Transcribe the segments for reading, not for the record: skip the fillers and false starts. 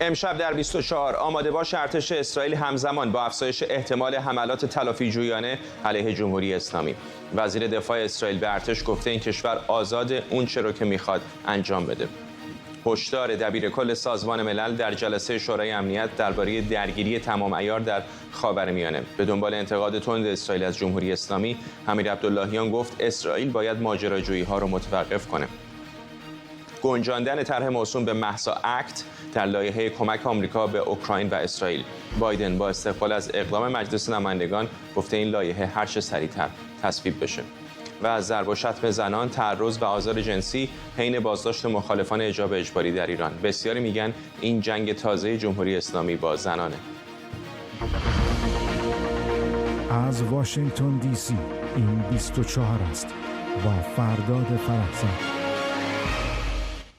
امشب در 24 آماده باش ارتش اسرائیل همزمان با افزایش احتمال حملات تلافی‌جویانه علیه جمهوری اسلامی. وزیر دفاع اسرائیل به ارتش گفته این کشور آزاد اون چه رو که میخواد انجام بده. هشدار دبیرکل سازمان ملل در جلسه شورای امنیت درباره درگیری تمام عیار در خاورمیانه. به دنبال انتقاد تند اسرائیل از جمهوری اسلامی، امیر عبداللهیان گفت اسرائیل باید ماجراجویی‌ها رو متوقف کنه. گنجاندن طرح موسوم به مهسا اکت در لایحه کمک آمریکا به اوکراین و اسرائیل. بایدن با استقبال از اقدام مجلس نمایندگان گفته این لایحه هر چه سریعتر تصویب بشه. و از ضرب و شتم زنان، تعرض و آزار جنسی حین بازداشت مخالفان حجاب اجباری در ایران. بسیاری میگن این جنگ تازه جمهوری اسلامی با زنانه. از واشنگتن دی سی این 24 است با فرداد فرحزاد.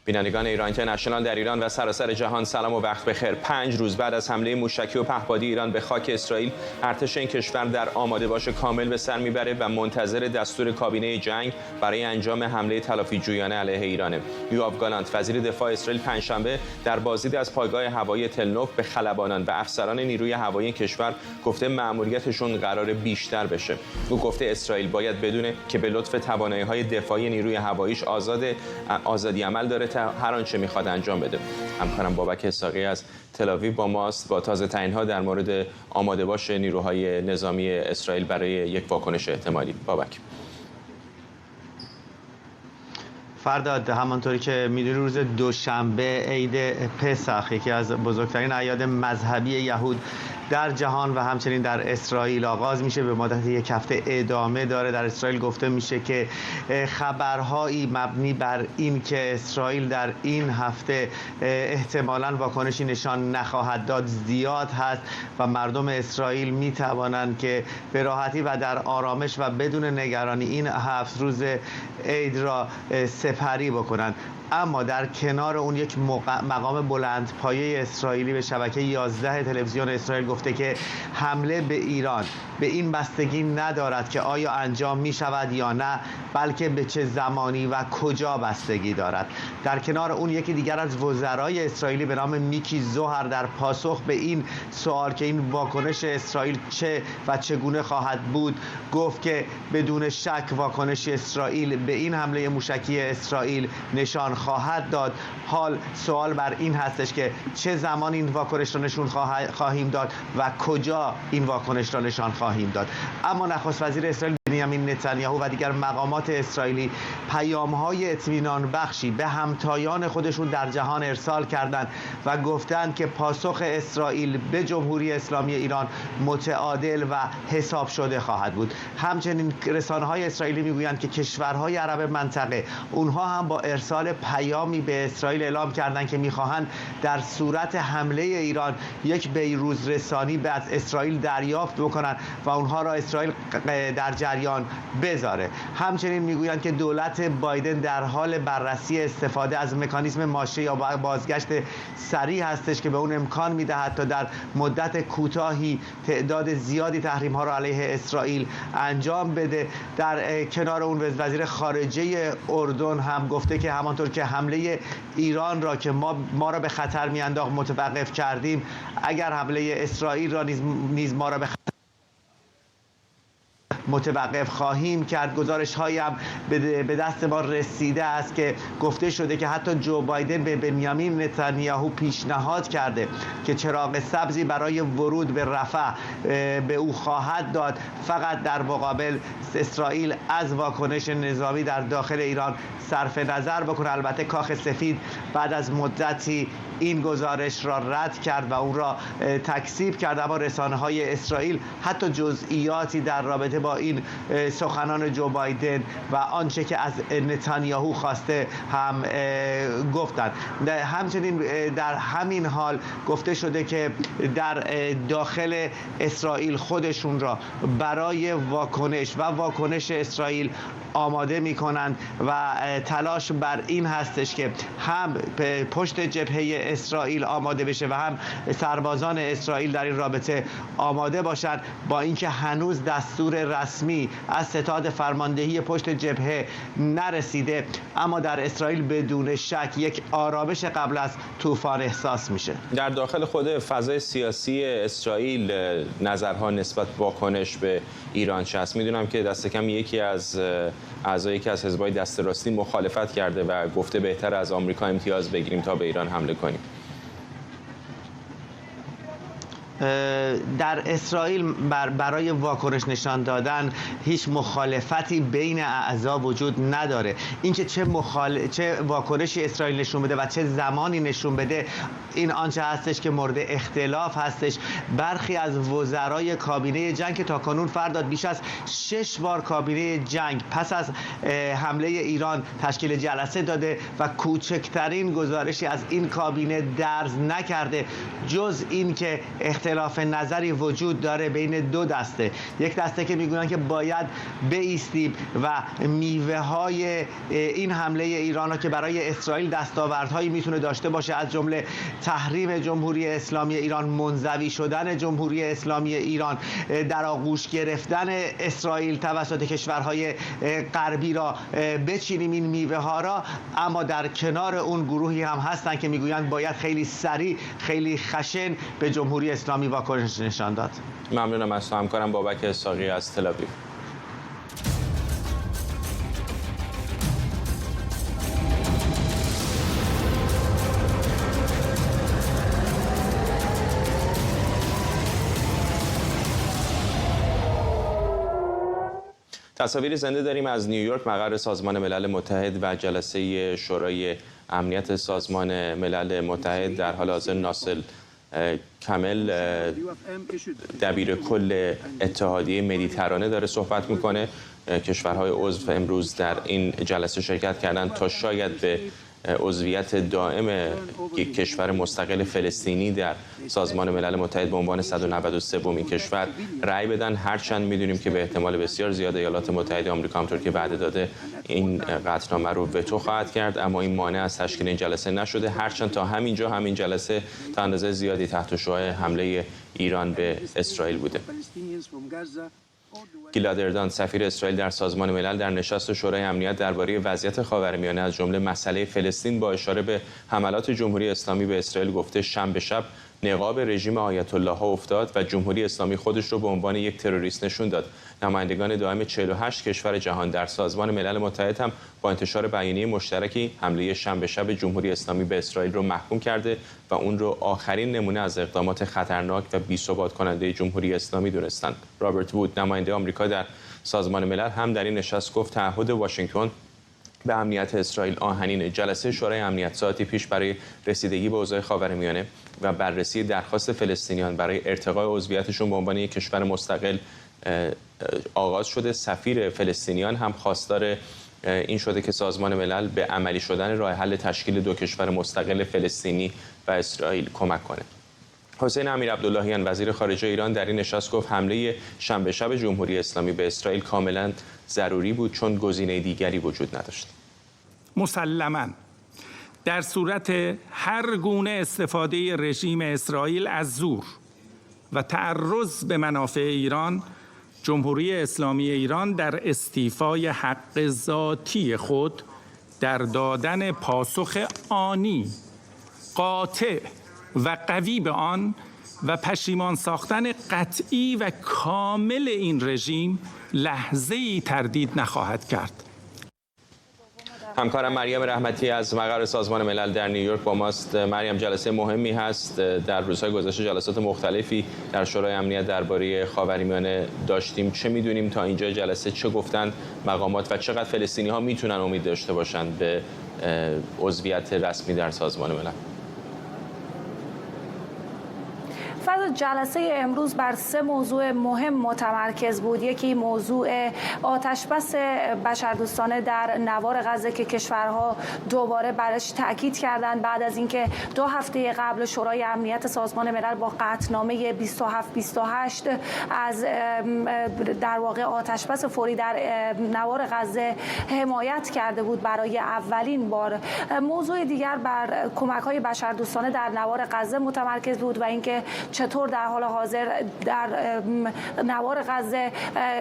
بینندگان ایران اینترنشنال در ایران و سراسر جهان سلام و وقت بخیر. 5 روز بعد از حمله موشکی و پهپادی ایران به خاک اسرائیل، ارتش این کشور در آماده باش کامل به سر میبره و منتظر دستور کابینه جنگ برای انجام حمله تلافی‌جویانه علیه ایرانه. یوآف گالانت وزیر دفاع اسرائیل پنجشنبه در بازدید از پایگاه هوایی تلنوف به خلبانان و افسران نیروی هوایی کشور گفته مأموریتشون قرار بیشتر بشه. او گفته اسرائیل باید بدونه که به لطف توانایی‌های دفاعی نیروی هواییش آزادی عمل داره هر آنچه میخواد انجام بده. همکارم بابک اسحاقی از تل‌آویو با ماست با تازه ترین‌ها در مورد آماده باش نیروهای نظامی اسرائیل برای یک واکنش احتمالی. بابک. فرداد، همانطوری که میدونی روز دوشنبه عید پسخ، یکی از بزرگترین اعیاد مذهبی یهود در جهان و همچنین در اسرائیل آغاز میشه. به مدت یک هفته ادامه داره. در اسرائیل گفته میشه که خبرهایی مبنی بر این که اسرائیل در این هفته احتمالاً واکنشی نشان نخواهد داد زیاد هست و مردم اسرائیل میتوانند که به راحتی و در آرامش و بدون نگرانی این 7 روز عید را سپری بکنند. اما در کنار اون یک مقام بلندپایه اسرائیلی به شبکه 11 تلویزیون اسرائیل گفته که حمله به ایران به این بستگی ندارد که آیا انجام می شود یا نه، بلکه به چه زمانی و کجا بستگی دارد. در کنار اون یکی دیگر از وزرای اسرائیلی به نام میکی زوهر در پاسخ به این سوال که این واکنش اسرائیل چه و چگونه خواهد بود گفت که بدون شک واکنش اسرائیل به این حمله موشکی اسرائیل نشان خواهد داد. حال سوال بر این هستش که چه زمان این واکنش را نشون خواهیم داد و کجا این واکنش را نشان خواهیم داد. اما نخست وزیر اسرائیل بنیامین نتانیاهو و دیگر مقامات اسرائیلی پیام‌های اطمینان بخشی به همتایان خودشون در جهان ارسال کردند و گفتند که پاسخ اسرائیل به جمهوری اسلامی ایران متعادل و حساب شده خواهد بود. همچنین رسانه‌های اسرائیلی میگویند که کشورهای عرب منطقه اونها هم با ارسال پیامی به اسرائیل اعلام کردند که می‌خواهند در صورت حمله ایران یک بیروز رسانی به از اسرائیل دریافت بکنند و اونها را اسرائیل در جریان بذاره. همچنین میگویند که دولت بایدن در حال بررسی استفاده از مکانیزم ماشه یا بازگشت سریع هستش که به اون امکان میدهد تا در مدت کوتاهی تعداد زیادی تحریم ها را علیه اسرائیل انجام بده. در کنار اون وزیر خارجه اردن هم گفته که همانطور که حمله ایران را که ما را به خطر میانداخت متوقف کردیم، اگر حمله اسرائیل را نیز ما را به متوقف خواهیم کرد. گزارش هایی هم به دست ما رسیده است که گفته شده که حتی جو بایدن به بنیامین نتانیاهو پیشنهاد کرده که چراغ سبزی برای ورود به رفح به او خواهد داد، فقط در مقابل اسرائیل از واکنش نظامی در داخل ایران صرف نظر بکنه. البته کاخ سفید بعد از مدتی این گزارش را رد کرد و اون را تکذیب کرد، اما رسانه‌های اسرائیل حتی جزئیاتی در رابطه با این سخنان جو بایدن و آنچه که از نتانیاهو خواسته هم گفتند. همچنین در همین حال گفته شده که در داخل اسرائیل خودشون را برای واکنش اسرائیل آماده می‌کنند و تلاش بر این هستش که هم پشت جبهه اسرائیل آماده بشه و هم سربازان اسرائیل در این رابطه آماده باشند، با اینکه هنوز دستور رسمی از ستاد فرماندهی پشت جبهه نرسیده، اما در اسرائیل بدون شک یک آرامش قبل از طوفان احساس میشه. در داخل خود فضای سیاسی اسرائیل نظرها نسبت واکنش به ایران چه است؟ میدونم که دست کم یکی از اعضایی که از حزب‌های دست راستی مخالفت کرده و گفته بهتر از آمریکا امتیاز بگیریم تا به ایران حمله کنیم. در اسرائیل برای واکنش نشان دادن هیچ مخالفتی بین اعضا وجود نداره. اینکه چه واکنشی اسرائیل نشون بده و چه زمانی نشون بده، این آنچه هستش که مورد اختلاف هستش. برخی از وزرای کابینه جنگ که تاکنون فرداد بیش از 6 بار کابینه جنگ پس از حمله ایران تشکیل جلسه داده و کوچکترین گزارشی از این کابینه درز نکرده، جز این که اختلاف نظری وجود داره بین دو دسته. یک دسته که میگویند که باید بایستیم و میوه های این حمله ایران را که برای اسرائیل دستاوردهایی میتونه داشته باشه، از جمله تحریم جمهوری اسلامی ایران، منزوی شدن جمهوری اسلامی ایران، در آغوش گرفتن اسرائیل توسط کشورهای غربی را بچینیم این میوه ها را. اما در کنار اون گروهی هم هستن که میگویند باید خیلی سریع، خیلی خشن به جمهوری اسلامی واکنش نشان داد. ممنونم از تو همکارم بابک اسحاقی از تل آویو. تصاویر زنده داریم از نیویورک، مقر سازمان ملل متحد و جلسه شورای امنیت سازمان ملل متحد. در حال حاضر ناصر کامل دبیر کل اتحادیه مدیترانه داره صحبت میکنه. کشورهای عضو امروز در این جلسه شرکت کردند تا شاید به عضویت دائم یک کشور مستقل فلسطینی در سازمان ملل متحد به عنوان 193مین کشور رأی بدن. هرچند میدونیم که به احتمال بسیار زیاد ایالات متحده آمریکا همطور که وعده داده این قطعنامه رو وتو خواهد کرد، اما این مانع از تشکیل این جلسه نشده. هرچند تا همین جلسه تا اندازه زیادی تحت شعاع حمله ایران به اسرائیل بوده. گیلاد اردان سفیر اسرائیل در سازمان ملل در نشست شورای امنیت درباره وضعیت خاورمیانه از جمله مسئله فلسطین با اشاره به حملات جمهوری اسلامی به اسرائیل گفته شنبه شب نقاب رژیم آیت الله ها افتاد و جمهوری اسلامی خودش رو به عنوان یک تروریست نشون داد. نمایندگان دائم 48 کشور جهان در سازمان ملل متحد هم با انتشار بیانیه مشترکی حمله شنبه شب جمهوری اسلامی به اسرائیل رو محکوم کرده و اون رو آخرین نمونه از اقدامات خطرناک و بی‌ثبات کننده جمهوری اسلامی دونستند. رابرت وود نماینده آمریکا در سازمان ملل هم در این نشست گفت تعهد واشنگتن به امنیت اسرائیل آهنین. جلسه شورای امنیت ساعتی پیش برای رسیدگی به اوضاع خاورمیانه و بررسی درخواست فلسطینیان برای ارتقاء عضویتشون به عنوان یک کشور مستقل آغاز شده. سفیر فلسطینیان هم خواستار این شده که سازمان ملل به عملی شدن راه حل تشکیل دو کشور مستقل فلسطینی و اسرائیل کمک کنه. حسین امیرعبداللهیان وزیر خارجه ایران در این نشست گفت حمله شنبه شب جمهوری اسلامی به اسرائیل کاملا ضروری بود چون گزینه دیگری وجود نداشت. مسلماً در صورت هر گونه استفاده رژیم اسرائیل از زور و تعرض به منافع ایران، جمهوری اسلامی ایران در استیفای حق ذاتی خود در دادن پاسخ آنی، قاطع و قوی به آن و پشیمان ساختن قطعی و کامل این رژیم لحظه‌ای تردید نخواهد کرد. همکارم مریم رحمتی از مقر سازمان ملل در نیویورک با ماست. مریم، جلسه مهمی هست. در روزهای گذشته جلسات مختلفی در شورای امنیت درباره خاورمیانه داشتیم. چه میدونیم تا اینجا جلسه؟ چه گفتن مقامات و چقدر فلسطینی‌ها میتونن امید داشته باشند به عضویت رسمی در سازمان ملل؟ جلسه امروز بر 3 موضوع مهم متمرکز بود. یکی موضوع آتشبس بشردوستانه در نوار غزه که کشورها دوباره برش تاکید کردند بعد از اینکه 2 هفته قبل شورای امنیت سازمان ملل با قطعنامه 2728 از در واقع آتشبس فوری در نوار غزه حمایت کرده بود برای اولین بار. موضوع دیگر بر کمک‌های بشردوستانه در نوار غزه متمرکز بود و اینکه چطور در حال حاضر در نوار غزه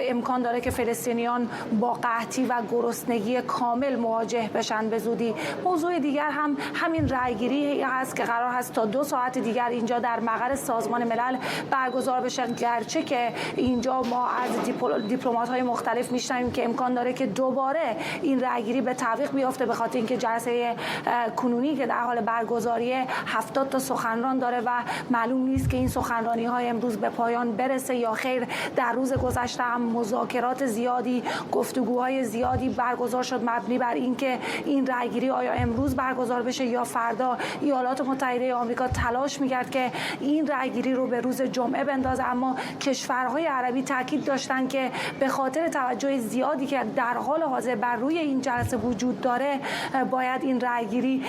امکان داره که فلسطینیان با قحطی و گرسنگی کامل مواجه بشن به زودی. موضوع دیگر هم همین رأیگیری است که قرار هست تا 2 ساعت دیگر اینجا در مقر سازمان ملل برگزار بشه، گرچه که اینجا ما از دیپلمات‌های مختلف میشنویم که امکان داره که دوباره این رأیگیری به تعویق بیفته، به خاطر اینکه جلسه کنونی که در حال برگزاری 70 تا سخنران داره و معلوم نیست که این سخنرانی‌های امروز به پایان برسه یا خیر. در روز گذشته هم مذاکرات زیادی، گفتگوهای زیادی برگزار شد مبنی بر اینکه این رأیگیری آیا امروز برگزار بشه یا فردا. ایالات متحده آمریکا تلاش می‌کرد که این رأیگیری رو به روز جمعه بندازه، اما کشورهای عربی تاکید داشتن که به خاطر توجه زیادی که در حال حاضر بر روی این جلسه وجود داره باید این رأیگیری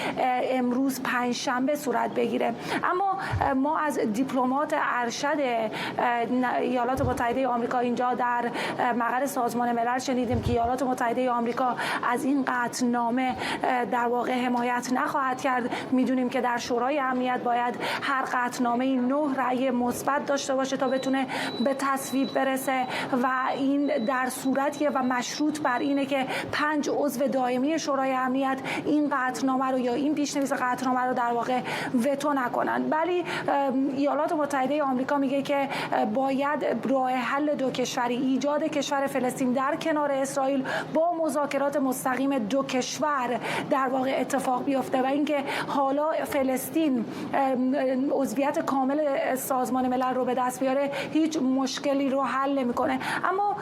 امروز پنجشنبه صورت بگیره. اما ما از دیپلمات ارشد ایالات متحده آمریکا اینجا در مقر سازمان ملل شنیدیم که ایالات متحده آمریکا از این قطعنامه در واقع حمایت نخواهد کرد. میدونیم که در شورای امنیت باید هر قطعنامه 9 رأی مثبت داشته باشه تا بتونه به تصویب برسه و این در صورتیه و مشروط بر اینه که 5 عضو دائمی شورای امنیت این قطعنامه رو یا این پیشنویس قطعنامه رو در واقع وتو نکنن. ولی ایالات متحده آمریکا میگه که باید راه حل دو کشوری، ایجاد کشور فلسطین در کنار اسرائیل با مذاکرات مستقیم 2 کشور در واقع اتفاق بیفته و اینکه حالا فلسطین عضویت کامل سازمان ملل رو به دست بیاره هیچ مشکلی رو حل نمیکنه. اما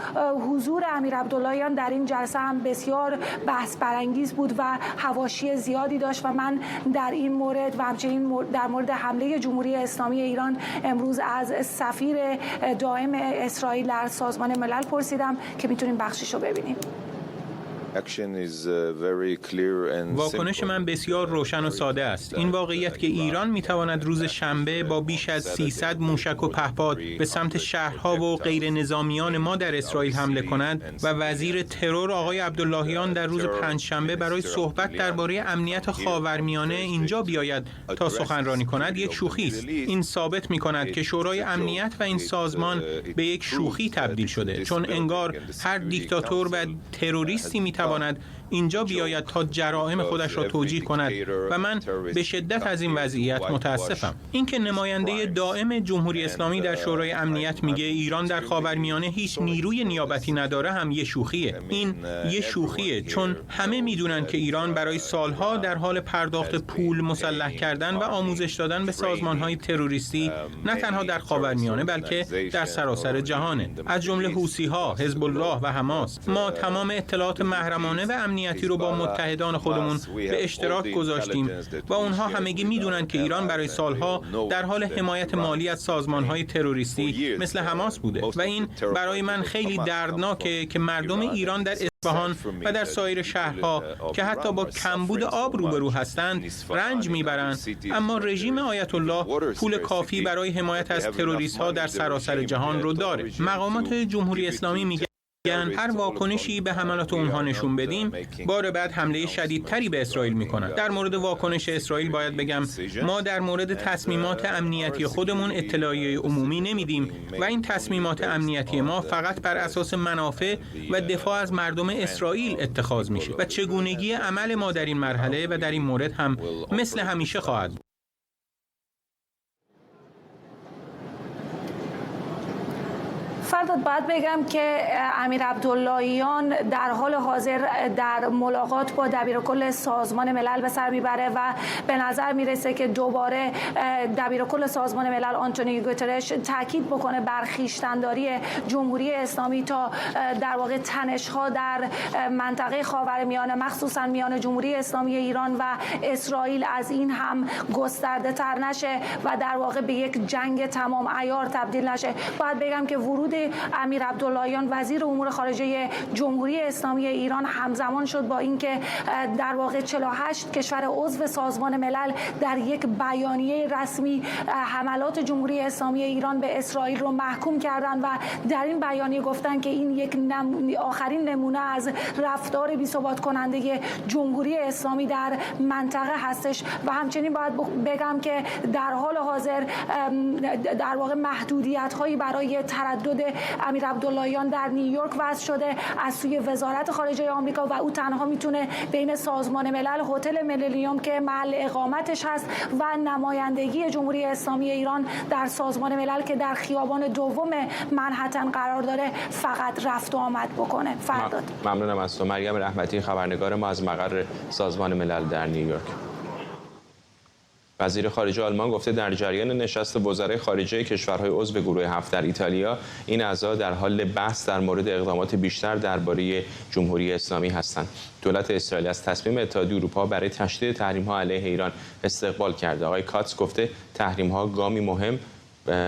حضور امیر عبداللهیان در این جلسه هم بسیار بحث برانگیز بود و حواشی زیادی داشت و من در این مورد و همچنین در مورد حمله جمهوری اسلامی ایران امروز از سفیر دائم اسرائیل در سازمان ملل پرسیدم که میتونیم بخشش رو ببینیم. واکنش من بسیار روشن و ساده است. این واقعیت که ایران میتواند روز شنبه با بیش از 300 موشک و پهپاد به سمت شهرها و غیر نظامیان ما در اسرائیل حمله کند و وزیر ترور آقای عبداللهیان در روز پنجشنبه برای صحبت درباره امنیت خاورمیانه اینجا بیاید تا سخنرانی کند یک شوخی است. این ثابت میکند که شورای امنیت و این سازمان به یک شوخی تبدیل شده، چون انگار هر دیکتاتور و تروریستی میتواند اینجا بیاید تا جرائم خودش را توجیه کند و من به شدت از این وضعیت متاسفم. اینکه نماینده دائم جمهوری اسلامی در شورای امنیت میگه ایران در خاورمیانه هیچ نیروی نیابتی نداره هم یه شوخیه. این یه شوخیه، چون همه میدونن که ایران برای سالها در حال پرداخت پول مسلح کردن و آموزش دادن به سازمان‌های تروریستی نه تنها در خاورمیانه بلکه در سراسر جهانه، از جمله حوثی‌ها، حزب الله و حماس. ما تمام اطلاعات محرمانه و امنیتی رو با متحدان خودمون به اشتراک گذاشتیم و اونها همگی میدونن که ایران برای سالها در حال حمایت مالی از سازمان‌های تروریستی مثل حماس بوده و این برای من خیلی دردناکه که مردم ایران در اصفهان و در سایر شهرها که حتی با کمبود آب روبرو هستند رنج میبرند، اما رژیم آیت الله پول کافی برای حمایت از تروریست‌ها در سراسر جهان رو داره. مقامات جمهوری اسلامی میگن هر واکنشی به حملات اونها نشون بدیم بار بعد حمله شدیدتری به اسرائیل میکنن. در مورد واکنش اسرائیل باید بگم ما در مورد تصمیمات امنیتی خودمون اطلاعیه عمومی نمیدیم و این تصمیمات امنیتی ما فقط بر اساس منافع و دفاع از مردم اسرائیل اتخاذ میشه و چگونگی عمل ما در این مرحله و در این مورد هم مثل همیشه خواهد بود. فرداد باید بگم که امیر عبداللهیان در حال حاضر در ملاقات با دبیرکل سازمان ملل به سر میبره و به نظر میرسه که دوباره دبیرکل سازمان ملل آنتونیو گوترش تاکید بکنه بر خویشتن‌داری جمهوری اسلامی تا در واقع تنش‌ها در منطقه خاورمیانه مخصوصا میان جمهوری اسلامی ایران و اسرائیل از این هم گسترده تر نشه و در واقع به یک جنگ تمام عیار تبدیل نشه. باید بگم که ورود امیر عبداللهیان وزیر امور خارجه جمهوری اسلامی ایران همزمان شد با اینکه در واقع 48 کشور عضو سازمان ملل در یک بیانیه رسمی حملات جمهوری اسلامی ایران به اسرائیل رو محکوم کردند و در این بیانیه گفتن که این یک آخرین نمونه از رفتار بی‌ثبات کننده جمهوری اسلامی در منطقه هستش و همچنین باید بگم که در حال حاضر در واقع محدودیت هایی برای تردد امیر عبداللهیان در نیویورک وضع شده از سوی وزارت خارجه آمریکا و او تنها میتونه بین سازمان ملل، هتل ملنیوم که محل اقامتش هست و نمایندگی جمهوری اسلامی ایران در سازمان ملل که در خیابان دوم منهتن قرار داره فقط رفت و آمد بکنه. فرداد. ممنونم از تو مریم رحمتی، خبرنگار ما از مقر سازمان ملل در نیویورک. وزیر خارجه آلمان گفته در جریان نشست وزرای خارجه کشورهای عضو گروه 7 در ایتالیا این اعضا در حال بحث در مورد اقدامات بیشتر درباره جمهوری اسلامی هستند. دولت اسرائیل از تصمیم اتحادیه اروپا برای تشدید تحریم‌ها علیه ایران استقبال کرده. آقای کاتس گفته تحریم‌ها گامی مهم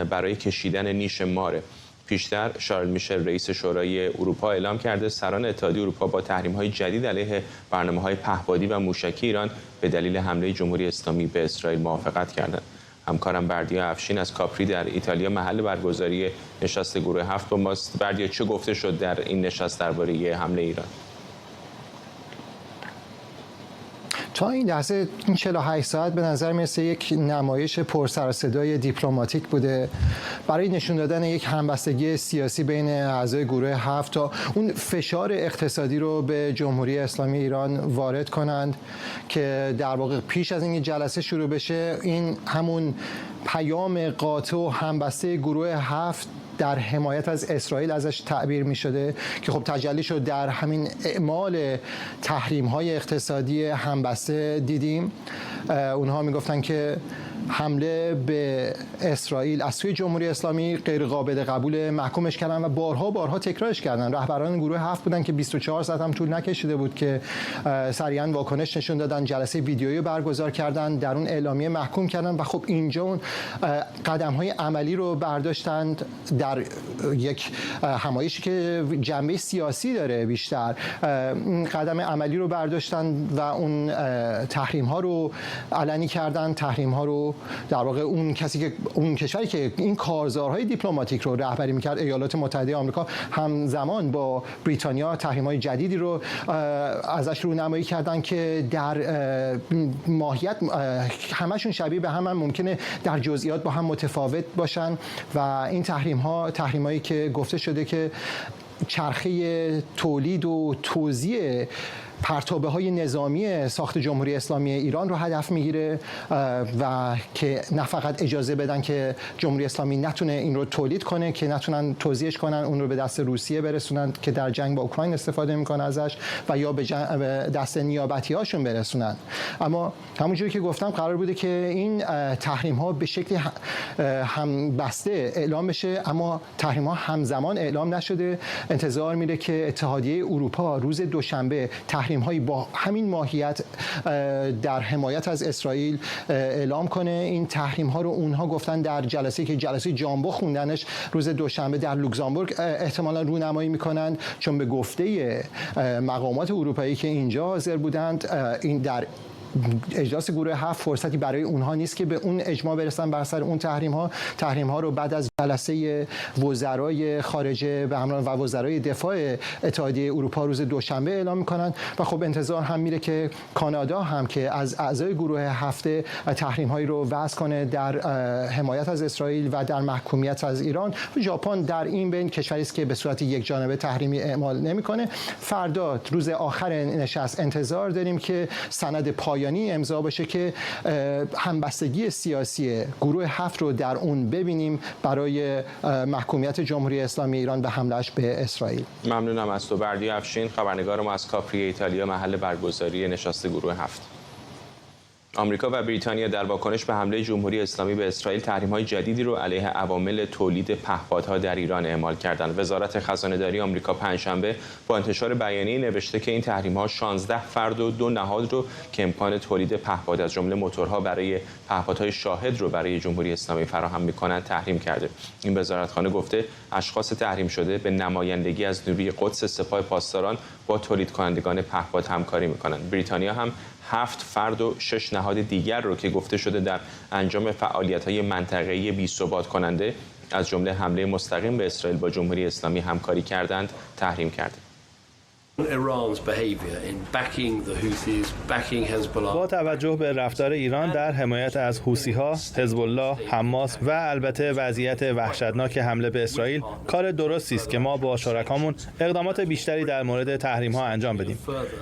برای کشیدن نیش ماره. پیشتر شارل میشل رئیس شورای اروپا اعلام کرده سران اتحادیه اروپا با تحریم‌های جدید علیه برنامه‌های پهپادی و موشکی ایران به دلیل حمله جمهوری اسلامی به اسرائیل موافقت کردند. همکارم بردیا افشین از کاپری در ایتالیا محل برگزاری نشست گروه 7 با ماست. بردیا، چه گفته شد در این نشست درباره حمله ایران؟ تا این لحظه این 48 ساعت به نظر میرسه یک نمایش پر سر و صدای دیپلماتیک بوده برای نشون دادن یک همبستگی سیاسی بین اعضای گروه 7 تا اون فشار اقتصادی رو به جمهوری اسلامی ایران وارد کنند که در واقع پیش از اینکه جلسه شروع بشه این همون پیام قاطع و همبسته گروه 7 در حمایت از اسرائیل ازش تعبیر می شده که خب تجلی شد در همین اعمال تحریم های اقتصادی همبسته دیدیم. اونها می گفتن که حمله به اسرائیل از سوی جمهوری اسلامی غیر قابل قبول محکومش کردن و بارها تکرارش کردن. رهبران گروه 7 بودن که 24 ساعت هم طول نکشیده بود که سریعا واکنش نشون دادن، جلسه ویدیویی برگزار کردن، در اون اعلامیه محکوم کردن و خب اینجا اون قدم‌های عملی رو برداشتند در یک همایشی که جنبه سیاسی داره بیشتر. قدم عملی رو برداشتن و اون تحریم‌ها رو علنی کردن، تحریم‌ها رو در واقع اون کشوری که این کارزارهای دیپلماتیک رو رهبری می‌کرد، ایالات متحده آمریکا، همزمان با بریتانیا تحریم‌های جدیدی رو ازش رونمایی کردن که در ماهیت همشون شبیه به هم ممکنه در جزئیات با هم متفاوت باشن و این تحریم‌هایی که گفته شده که چرخه تولید و توزیع پرتابه‌های نظامی ساخت جمهوری اسلامی ایران رو هدف میگیره و که نه فقط اجازه بدن که جمهوری اسلامی نتونه این رو تولید کنه، که نتونن توزیعش کنن، اون رو به دست روسیه برسونن که در جنگ با اوکراین استفاده میکنه ازش و یا به دست نیابتی‌هاشون برسونن. اما همونجوری که گفتم قرار بوده که این تحریم‌ها به شکل همبسته اعلام بشه، اما تحریم‌ها همزمان اعلام نشده. انتظار میره که اتحادیه اروپا روز دوشنبه تحریم‌هایی با همین ماهیت در حمایت از اسرائیل اعلام کنه. این تحریم‌ها رو اونها گفتن در جلسه جامبو خوندنش روز دوشنبه در لوکزامبورگ احتمالاً رونمایی میکنند، چون به گفته مقامات اروپایی که اینجا حاضر بودند این در اجلاس گروه 7 فرصتی برای اونها نیست که به اون اجماع برسن بر سر اون تحریم‌ها رو بعد از جلسه وزرای خارجه به همراه و وزرای دفاع اتحادیه اروپا روز دوشنبه اعلام میکنن و خب انتظار هم میره که کانادا هم که از اعضای گروه 7 تحریم‌هایی رو وضع کنه در حمایت از اسرائیل و در محکومیت از ایران. ژاپن در این بین کشوری است که به صورت یک جانبه تحریمی اعمال نمیکنه. فردا روز آخر نشست انتظار داریم که سند پایانی امضا بشه که همبستگی سیاسی گروه 7 رو در اون ببینیم برای محکومیت جمهوری اسلامی ایران به حملهش به اسرائیل. ممنونم از تو بردیا افشین، خبرنگار ما از کاپری ایتالیا محل برگزاری نشست گروه 7. آمریکا و بریتانیا در واکنش به حمله جمهوری اسلامی به اسرائیل تحریم‌های جدیدی رو علیه عوامل تولید پهپادها در ایران اعمال کردند. وزارت خزانه‌داری آمریکا پنجشنبه با انتشار بیانیه‌ای نوشته که این تحریم‌ها 16 فرد و 2 نهاد رو که امکان تولید پهپاد از جمله موتورها برای پهپادهای شاهد رو برای جمهوری اسلامی فراهم می‌کنند تحریم کرده. این وزارتخانه گفته اشخاص تحریم شده به نمایندگی از نیروی قدس سپاه پاسداران با تولید کنندگان پهپاد همکاری می‌کنند. بریتانیا هم 7 فرد و 6 نهاد دیگر رو که گفته شده در انجام فعالیت‌های منطقه‌ای بی‌ثبات کننده از جمله حمله مستقیم به اسرائیل با جمهوری اسلامی همکاری کردند تحریم کرده. با توجه به رفتار ایران در حمایت از حوثی‌ها، حزب الله، حماس و البته وضعیت وحشتناک حمله به اسرائیل، کار درستی است که ما با شرکامون اقدامات بیشتری در مورد تحریم‌ها انجام بدیم.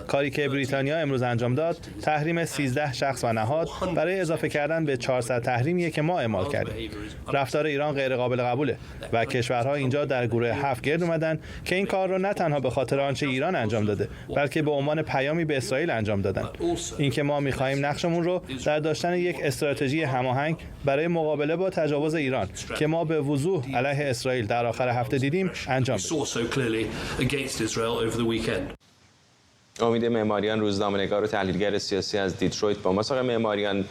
کاری که بریتانیا امروز انجام داد، تحریم 13 شخص و نهاد برای اضافه کردن به 400 تحریمیه که ما اعمال کردیم. رفتار ایران غیر قابل قبوله و کشورها اینجا در گروه 7 گرد اومدن که این کار رو نه تنها به خاطر آنچه ایران انجام داده، بلکه به عنوان پیامی به اسرائیل انجام دادن. اینکه ما می‌خواهیم نقشمون رو در داشتن یک استراتژی هماهنگ برای مقابله با تجاوز ایران که ما به وضوح علیه اسرائیل در آخر هفته دیدیم انجام بدیم. امید معماریان روزنامه‌نگار و تحلیلگر سیاسی از دیترویت با ما. آقای معماریان،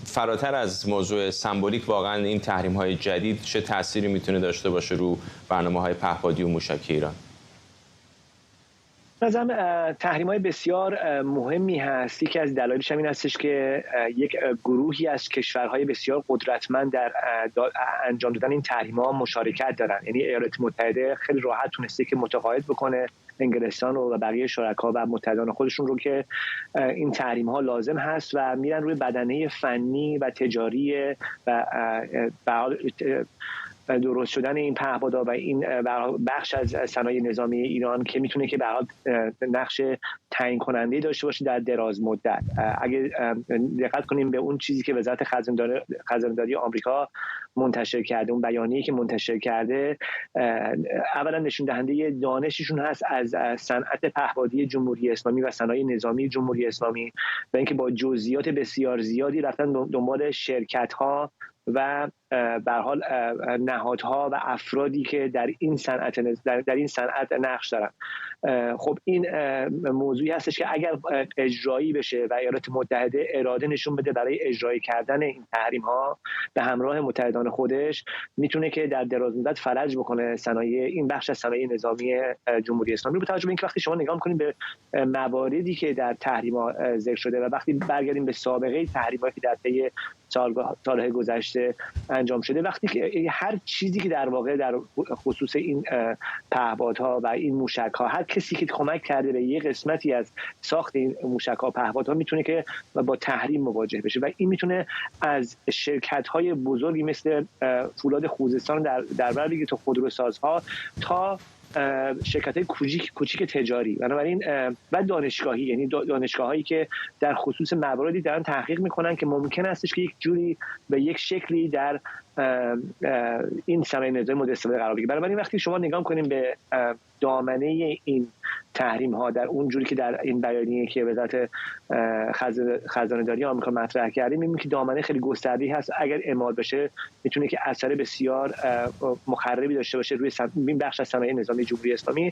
فراتر از موضوع سمبولیک واقعا این تحریم‌های جدید چه تأثیری میتونه داشته باشه رو برنامه‌های پهپادی و موشکی ایران؟ نظرم تحریم‌های بسیار مهمی هست. یکی از دلایلش این هستش که یک گروهی از کشورهای بسیار قدرتمند در انجام دادن این تحریم‌ها مشارکت دارن. یعنی ایالات متحده خیلی راحت تونسته که متقاعد بکنه انگلستان و بقیه شرکا و متحدان خودشون رو که این تحریم‌ها لازم هست و میرن روی بدنه فنی و تجاری و درست شدن این پهپادها و این بخش از صنایع نظامی ایران که میتونه که به حال نقش تعیین کننده داشته باشه در دراز مدت. اگه دقت کنیم به اون چیزی که وزارت خزانه‌داری آمریکا منتشر کرده، اون بیانیه‌ای که منتشر کرده، اولا نشون دهنده دانششون هست از صنعت پهپادی جمهوری اسلامی و صنایع نظامی جمهوری اسلامی و اینکه با جزئیات بسیار زیادی رفتن دنبال شرکت‌ها و به هر حال نهادها و افرادی که در این صنعت نقش دارن. خب این موضوعی هستش که اگر اجرایی بشه و ایالات متحده اراده نشون بده برای اجرایی کردن این تحریم ها به همراه متحدان خودش، میتونه که در دراز مدت فلج بکنه این بخش از صنایع نظامی جمهوری اسلامی. با توجه به اینکه وقتی شما نگاه می‌کنید به مواردی که در تحریم ها ذکر شده و وقتی برگردیم به سابقه تحریم هایی که در طی سالهای گذشته انجام شده، وقتی که هر چیزی که در واقع در خصوص این پهپادها و این موشک‌ها، هر کسی که کمک کرده به یک قسمتی از ساخت این موشک‌ها پهپادها میتونه که با تحریم مواجه بشه و این میتونه از شرکت‌های بزرگی مثل فولاد خوزستان در برابر تو خودروسازها تا شرکت‌های کوچیک تجاری، بنابراین و دانشگاهی، یعنی دانشگاه‌هایی که در خصوص مواردی دارن تحقیق میکنن که ممکن استش که یک جوری به یک شکلی در این صنایع نظامی مورد استفاده قرار بگیره. بنابراین وقتی شما نگاه کنیم به دامنه این تحریم ها در اون جوری که در این بیانیه که وزارت خزانه‌داری آمریکا مطرح کرده، می‌بینیم که دامنه خیلی گسترده‌ای هست. اگر اعمال بشه میتونه که اثر بسیار مخربی داشته باشه روی این بخش از صنایع نظامی جمهوری اسلامی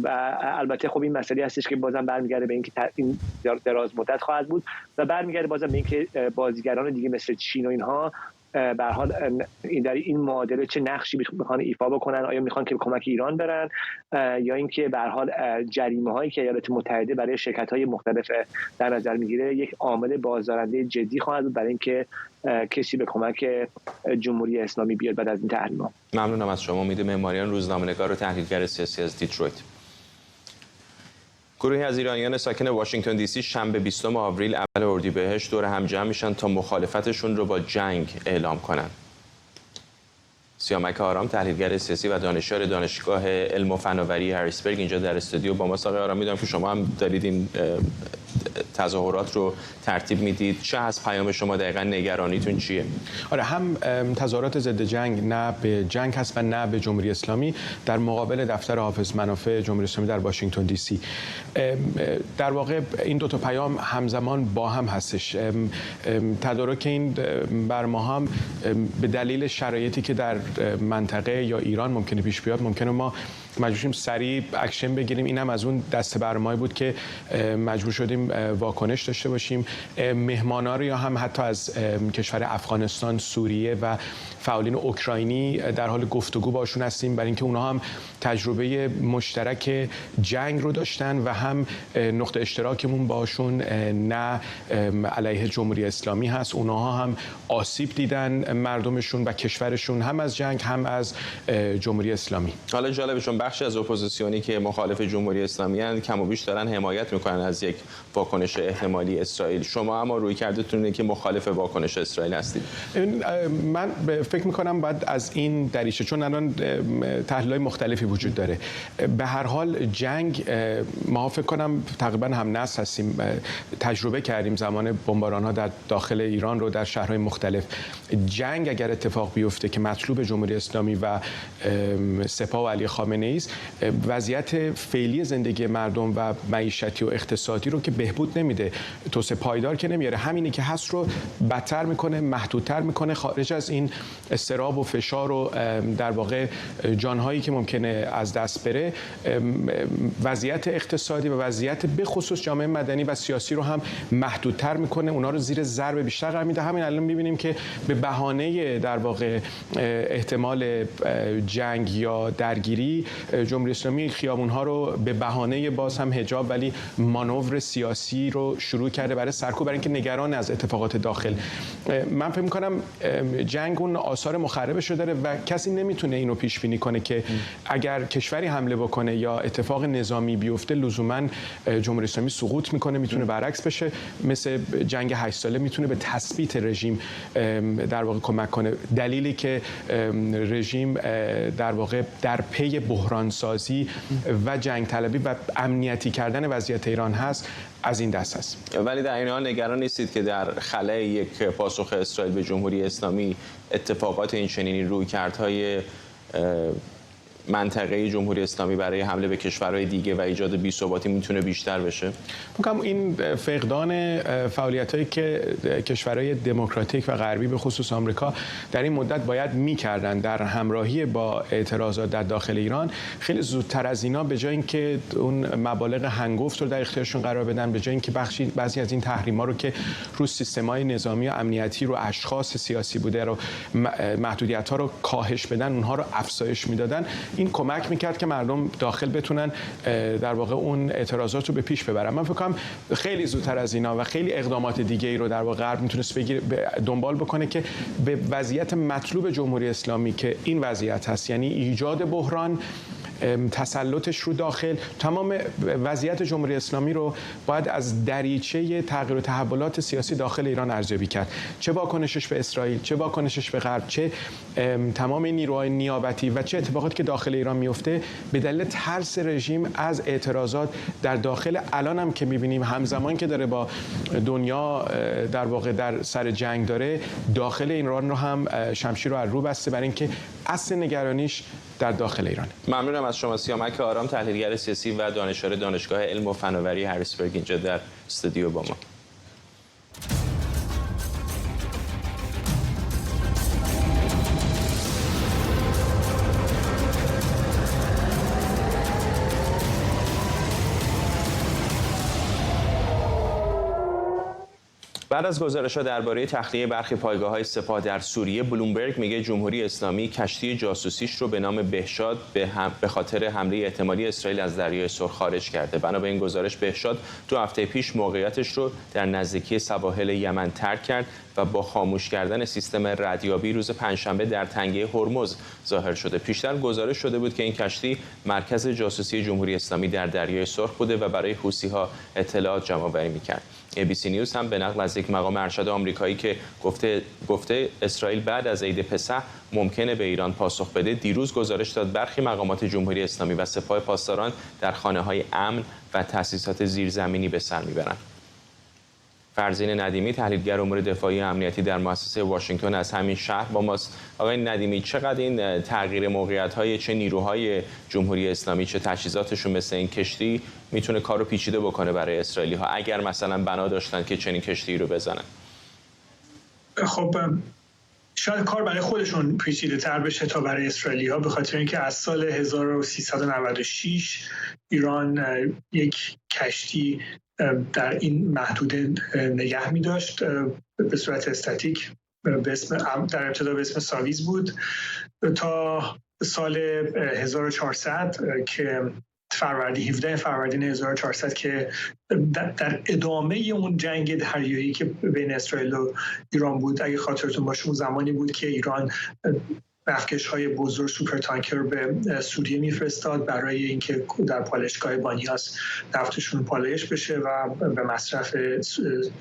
و البته خب این مسئله هستش که بازم برمیگرده به اینکه این دراز مدت خواهد بود و برمیگرده بازم به اینکه بازیگران دیگه مثل چین و اینها به هر حال در این معادله چه نقشی میخوان ایفا بکنن. آیا میخوان که کمک ایران برن یا اینکه به هر حال جریمه هایی که ایالات متحده برای شرکت های مختلف در نظر میگیره یک عامل بازدارنده جدی خواهد بود برای اینکه کسی به کمک جمهوری اسلامی بیاد بعد از این تحریم‌ها. ممنونم از شما. امید معماریان روزنامه‌نگار و تحلیلگر سیاسی از دیترویت. گروهی از ایرانیان ساکن واشنگتن دی سی شنبه 20 آوریل اول اردیبهشت دور هم جمع میشن تا مخالفتشون رو با جنگ اعلام کنن. سیامک آرام تحلیلگر سیاسی و دانشیار دانشگاه علم و فناوری هریسبرگ اینجا در استودیو با ما. آقای آرام، میدونم که شما هم دارید این تظاهرات رو ترتیب میدید. چه از پیام شما دقیقاً نگرانیتون چیه؟ آره، هم تظاهرات ضد جنگ نه به جنگ هست و نه به جمهوری اسلامی در مقابل دفتر حافظ منافع جمهوری اسلامی در واشنگتن دی سی. در واقع این دو تا پیام همزمان با هم هستش. تدارک این بر ما هم به دلیل شرایطی که در منطقه یا ایران ممکنه پیش بیاد، ممکنه ما مجبور شیم سریع اکشن بگیریم. اینم از اون دسته برنامه‌ای بود که مجبور شدیم واکنش داشته باشیم. مهمانا رو یا هم حتی از کشور افغانستان، سوریه و فعالین اوکراینی در حال گفتگو باشون هستیم، برای اینکه اونها هم تجربه مشترک جنگ رو داشتن و هم نقطه اشتراکمون باشون نه علیه جمهوری اسلامی هست. اونها هم آسیب دیدن مردمشون و کشورشون هم از جنگ هم از جمهوری اسلامی. حالا جالبه چون بخشی از اپوزیسیونی که مخالف جمهوری اسلامی هستند کم و بیش دارن حمایت میکنن از یک واکنش احتمالی اسرائیل. شما اما روی کردتون اینه که مخالف واکنش اسرائیل هستید. من فکر میکنم باید از این دریچه، چون الان تحلیل‌های مختلفی وجود داره، به هر حال جنگ ما فکر کنم تقریبا هم نسل هستیم، تجربه کردیم زمان بمباران‌ها در داخل ایران رو در شهرهای مختلف. جنگ اگر اتفاق بیفته که مطلوب جمهوری اسلامی و سپاه و علی خامنه‌ای است، وضعیت فعلی زندگی مردم و معیشتی و اقتصادی رو که بهبود نمیده، توسعه پایدار که نمیاره، همینی که هست رو بدتر میکنه، محدودتر میکنه، خارج از این اضطراب و فشار و در واقع جانهایی که ممکنه از دست بره، وضعیت اقتصادی و وضعیت به خصوص جامعه مدنی و سیاسی رو هم محدودتر میکنه، اونا رو زیر ضرب بیشتر قرار میده. همین الان میبینیم که به بهانه در واقع احتمال جنگ یا درگیری، جمهوری اسلامی خیابون‌ها رو به بهانه باز هم حجاب ولی مانور سیاسی رو شروع کرده برای سرکوب، برای اینکه نگران از اتفاقات داخل. من فکر می‌کنم جنگ اون آثار مخربش رو داره و کسی نمیتونه اینو پیش بینی کنه که اگر کشوری حمله بکنه یا اتفاق نظامی بیفته لزوما جمهوری اسلامی سقوط میکنه، میتونه برعکس بشه، مثل جنگ 8 ساله میتونه به تثبیت رژیم در واقع کمک کنه. دلیلی که رژیم در واقع در پی بحرانسازی و جنگ طلبی و امنیتی کردن وضعیت ایران هست از این دست است. ولی در این حال نگران نیستید که در خلأ یک پاسخ اسرائیل به جمهوری اسلامی اتفاقات این چنینی رویکردهای منطقه جمهوری اسلامی برای حمله به کشورهای دیگه و ایجاد بی‌ثباتی میتونه بیشتر بشه؟ میگم این فقدان فعالیتایی که کشورهای دموکراتیک و غربی به خصوص آمریکا در این مدت باید میکردن در همراهی با اعتراضات در داخل ایران، خیلی زودتر از اینا به جای اینکه اون مبالغ هنگفت رو در اختیارشون قرار بدن، به جای اینکه بعضی از این تحریم‌ها رو که رو سیستم‌های نظامی و امنیتی رو اشخاص سیاسی بوده رو محدودیت‌ها رو کاهش بدن، اونها رو افزایش میدادن، این کمک میکرد که مردم داخل بتونن در واقع اون اعتراضات رو به پیش ببرن. من فکر کنم خیلی زودتر از اینا و خیلی اقدامات دیگه ای رو در واقع غرب میتونست دنبال بکنه که به وضعیت مطلوب جمهوری اسلامی که این وضعیت هست، یعنی ایجاد بحران، تسلطش رو داخل، تمام وضعیت جمهوری اسلامی رو باید از دریچه تغییر و تحولات سیاسی داخل ایران ارزیابی کرد. چه واکنشش به اسرائیل، چه واکنشش به غرب، چه تمام نیروهای نیابتی و چه اتفاقاتی که داخل ایران میفته به دلیل ترس رژیم از اعتراضات در داخل. الان هم که می‌بینیم همزمان که داره با دنیا در واقع در سر جنگ داره، داخل ایران رو هم شمشیر رو از رو بسته، برای اینکه اصل نگرانیش در داخل ایران. ممنونم از شما سیامک آرام، تحلیلگر سیاسی و دانشیار دانشگاه علم و فناوری هریسبرگ اینجا در استودیو با ما. بعد از گزارش‌ها درباره تخلیه برخی پایگاه‌های سپاه در سوریه، بلومبرگ میگه جمهوری اسلامی کشتی جاسوسیش رو به نام بهشاد به خاطر حمله احتمالی اسرائیل از دریای سرخ خارج کرده. بنا به این گزارش بهشاد 2 هفته پیش موقعیتش رو در نزدیکی سواحل یمن ترک کرد و با خاموش کردن سیستم ردیابی روز پنجشنبه در تنگه هرمز ظاهر شده. پیشتر گزارش شده بود که این کشتی مرکز جاسوسی جمهوری اسلامی در دریای سرخ بوده و برای حوثی‌ها اطلاعات جمع‌آوری می‌کرد. ABC نیوز هم به نقل از یک مقام ارشد آمریکایی که گفته اسرائیل بعد از عید پسح ممکنه به ایران پاسخ بده، دیروز گزارش داد برخی مقامات جمهوری اسلامی و سپاه پاسداران در خانه‌های امن و تأسیسات زیرزمینی به سر میبرند. فرزین ندیمی تحلیلگر امور دفاعی و امنیتی در مؤسسه واشنگتن از همین شهر با ماست. آقای ندیمی، چقدر این تغییر موقعیت‌های چه نیروهای جمهوری اسلامی چه تجهیزاتشون مثل این کشتی میتونه کارو پیچیده بکنه برای اسرائیلی‌ها اگر مثلا بنا داشتن که چنین کشتی رو بزنن؟ خب شاید کار برای خودشون پیچیده تر بشه تا برای اسرائیلی‌ها، به خاطر اینکه از سال 1396 ایران یک کشتی در این محدوده نگه می داشت به صورت استاتیک، در ابتدا به اسم ساویز بود تا سال 1400 که 17 فروردین 1400 که در ادامه اون جنگ دریایی که بین اسرائیل و ایران بود. اگه خاطرتون باشه اون زمانی بود که ایران نفتکش‌های بزرگ سوپر تانکر به سوریه میفرستاد برای اینکه در پالایشگاه بانیاس نفتشون پالایش بشه و به مصرف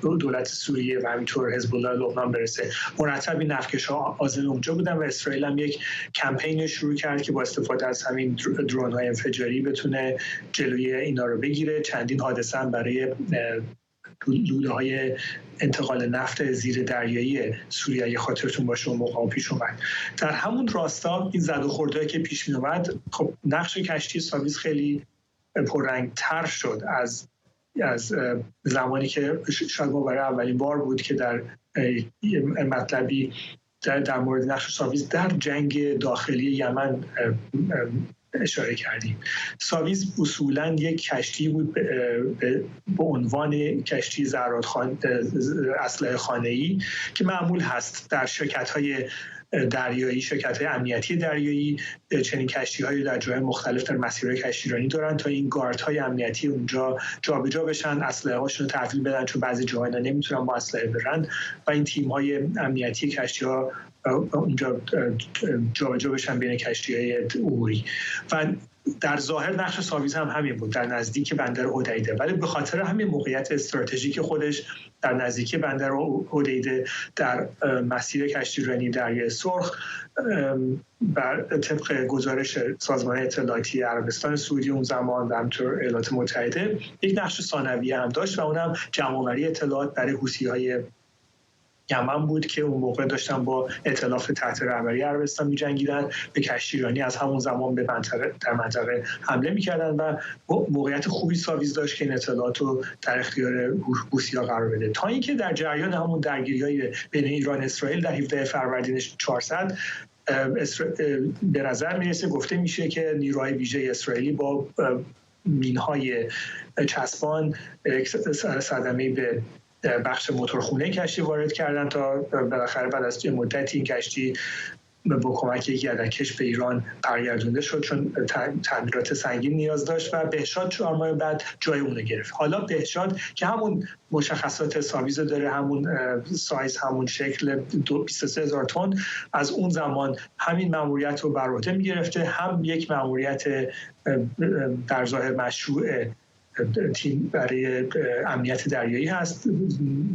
دولت سوریه و همینطور حزب الله لبنان برسه. مرتب این نفتکش‌ها عازم اونجا بودن و اسرائیل هم یک کمپین شروع کرد که با استفاده از همین درون‌های انفجاری بتونه جلوی اینا رو بگیره. چندین حادثه هم برای لوله‌های انتقال نفت زیر دریایی سوریه اگه خاطرتون باشه اون موقع پیش اومد. در همون راستا این زد و خوردهایی که پیش می اومد، خب نقش کشتی ساویز خیلی پررنگ‌تر شد از زمانی که شاید ما برای اولین بار بود که در مطلبی در مورد نقش ساویز در جنگ داخلی یمن اشاره کردیم. ساویز اصولاً یک کشتی بود به عنوان کشتی اسلحه خانه‌ای که معمول هست در شرکت‌های دریایی، شرکت‌های امنیتی دریایی چنین کشتی‌هایی در جای مختلف در مسیرهای کشتیرانی دارن تا این گاردهای امنیتی اونجا جابجا بشن، اسلحه‌هاشون رو تحویل بدن چون بعضی جاها نمیتونن با اسلحه برن و این تیم‌های امنیتی کشتی‌ها اونجا جابجا بشن بین کشتی‌های عبوری. و در ظاهر نقش ساویز هم همین بود، در نزدیک بندر حدیده، ولی به خاطر همین موقعیت استراتژیک خودش در نزدیکی بندر حدیده در مسیر کشتیرانی دریای سرخ بر طبق گزارش سازمان اطلاعاتی عربستان سعودی اون زمان و همینطور ایالات متحده یک نقش ثانویه هم داشت و اونم جمع‌آوری اطلاعات برای حوثی‌های یمن بود که اون موقع داشتن با ائتلاف تحت رهبری عربستان می‌جنگیدن، به کشتیرانی از همون زمان به در منطقه حمله می‌کردن و موقعیت خوبی ساویز داشت که این اطلاعات رو در اختیار حوثی‌ها قرار بده. تا اینکه در جریان همون درگیری‌های بین ایران و اسرائیل در 17 فروردین 400 به نظر میرسه، گفته میشه که نیروهای ویژه اسرائیلی با مین‌های چسبان صدمه‌ای به بخش موتورخونه کشتی وارد کردن تا بالاخره بعد از مدتی این کشتی با کمک یک یدک‌کش به ایران برگردونده شد چون تعمیرات سنگین نیاز داشت و بهشاد 4 ماه بعد جای اون رو گرفت. حالا بهشاد که همون مشخصات ساویز داره، همون سایز، همون شکل 23,000 تن، از اون زمان همین ماموریت رو بر عهده می‌گرفته، هم یک ماموریت در ظاهر مشروع تیم برای امنیت دریایی هست،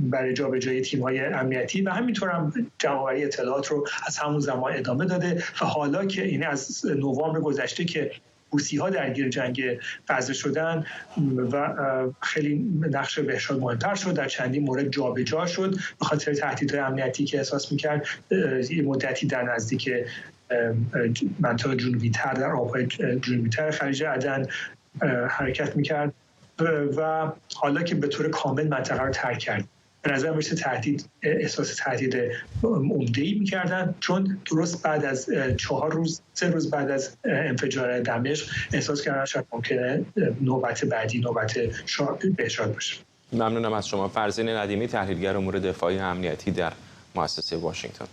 برای جابجایی تیم‌های امنیتی و همینطور هم جمع‌آوری اطلاعات رو از همون زمان ادامه داده و حالا که این از نوامبر گذشته که حوثی‌ها درگیر جنگ غزه شدن و خیلی نقش بهشاد مهمتر شد، در چندین مورد جابجا شد به خاطر تهدیدهای امنیتی که احساس می‌کرد. یه مدتی در نزدیک منطقه جنوبی‌تر در آب‌های جنوبی‌تر خلیج عدن حرکت می‌کرد و حالا که به طور کامل منطقه رو ترک کرد، به نظر میرسه احساس تهدید عمده‌ای می‌کردن چون درست بعد از 3 روز بعد از انفجار دمشق احساس کردن شاید ممکنه نوبت بعدی نوبت بهشاد باشه. ممنونم از شما. فرزین ندیمی تحلیلگر امور دفاعی امنیتی در مؤسسه واشنگتن.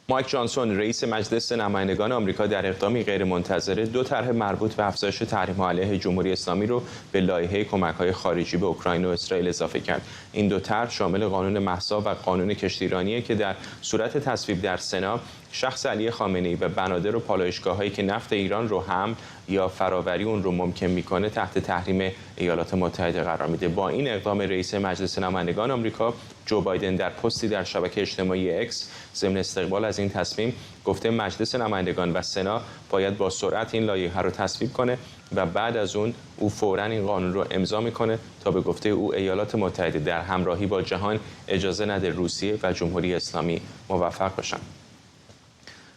مایک جانسون رئیس مجلس نمایندگان آمریکا در اقدامی غیرمنتظره 2 طرح مربوط به افزایش تحریم‌ها علیه جمهوری اسلامی رو به لایحه کمک‌های خارجی به اوکراین و اسرائیل اضافه کرد. این 2 طرح شامل قانون مهسا و قانون کشتیرانیه که در صورت تصویب در سنا شخص علی خامنه‌ای و بنادر و پالایشگاه‌هایی که نفت ایران رو حمل یا فراوری اون رو ممکن میکنه تحت تحریم ایالات متحده قرار میده. با این اقدام رئیس مجلس نمایندگان آمریکا جو بایدن در پستی در شبکه اجتماعی اکس ضمن استقبال از این تصمیم گفته مجلس نمایندگان و سنا باید با سرعت این لایحه رو تصویب کنه و بعد از اون او فوراً این قانون رو امضا میکنه تا به گفته او ایالات متحده در همراهی با جهان اجازه نده روسیه و جمهوری اسلامی موفق باشن.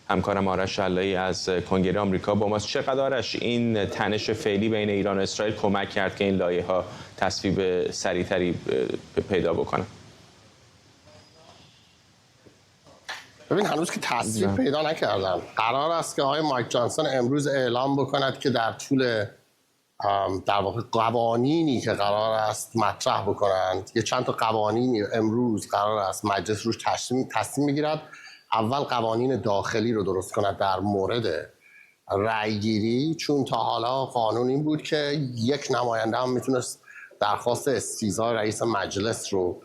همکارم آرش شلایی از کنگره آمریکا با ماست. چقدر آرش این تنش فعلی بین ایران و اسرائیل کمک کرد که این لایحه‌ها تصویب سریعتری پیدا بکنه؟ ببین هنوز که تصویب پیدا نکردن. قرار است که آقای مایک جانسون امروز اعلام بکند که در طول در واقع قوانینی که قرار است مطرح بکنند، یه چند تا قوانینی امروز قرار است مجلس روش تصمیم بگیرد. اول قوانین داخلی رو درست کند در مورد رأیگیری، چون تا حالا قانون این بود که یک نماینده هم میتونست درخواست استیضاح رئیس مجلس رو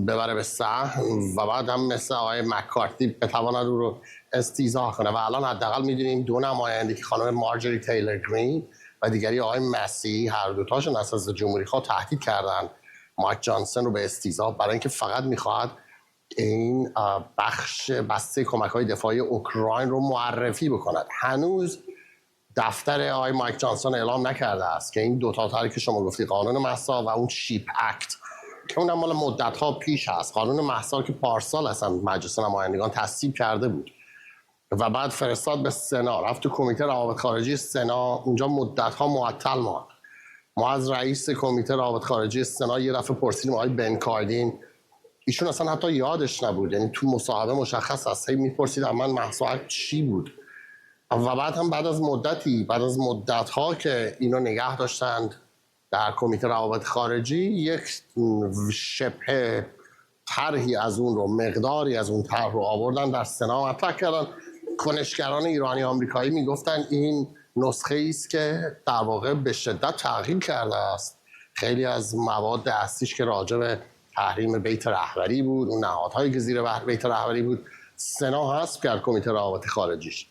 ببره به صحن و بعد هم مثل آقای مکارتی بتواند او رو استیضاح کنه. و الان حداقل میدونیم دو نماینده که خانم مارجوری تیلر گرین و دیگری آقای مسی، هر دوتاشون از حزب جمهوری خواه تهدید کردن مایک جانسون رو به استیضاح برای اینکه فقط میخواد این بخش بسته کمک‌های دفاعی اوکراین رو معرفی بکند. هنوز دفتر آقای مایک جانسون اعلام نکرده است که این دو تا طرحی که شما گفتی، قانون مهسا و اون شیپ اکت که اونم مال مدت‌ها پیش هست، قانون مهسا که پارسال اصلا مجلس نمایندگان تصویب کرده بود و بعد فرستاد به سنا، رفت تو کمیته روابط خارجی سنا، اونجا مدت‌ها معطل ماند. ما از رئیس کمیته روابط خارجی سنا یه دفعه پرسیدیم آقای بن کاردین، ایشون اصلا حتی یادش نبود، یعنی تو مصاحبه مشخص است، هی میپرسید من مهسا چی بود. و بعد هم بعد از مدت‌ها که اینو نگه داشتند در کمیته روابط خارجی، یک شبه طرحی از اون رو، مقداری از اون طرح رو آوردن در سنا مطرح کردن. کنشگران ایرانی آمریکایی میگفتن این نسخه است که در واقع به شدت تغییر کرده است. خیلی از مواد اصلیش که راجع به تحریم بیت رهبری بود، اون نهادهایی که زیر بیت رهبری بود، سنا حذف کرد کمیته روابط خارجیش.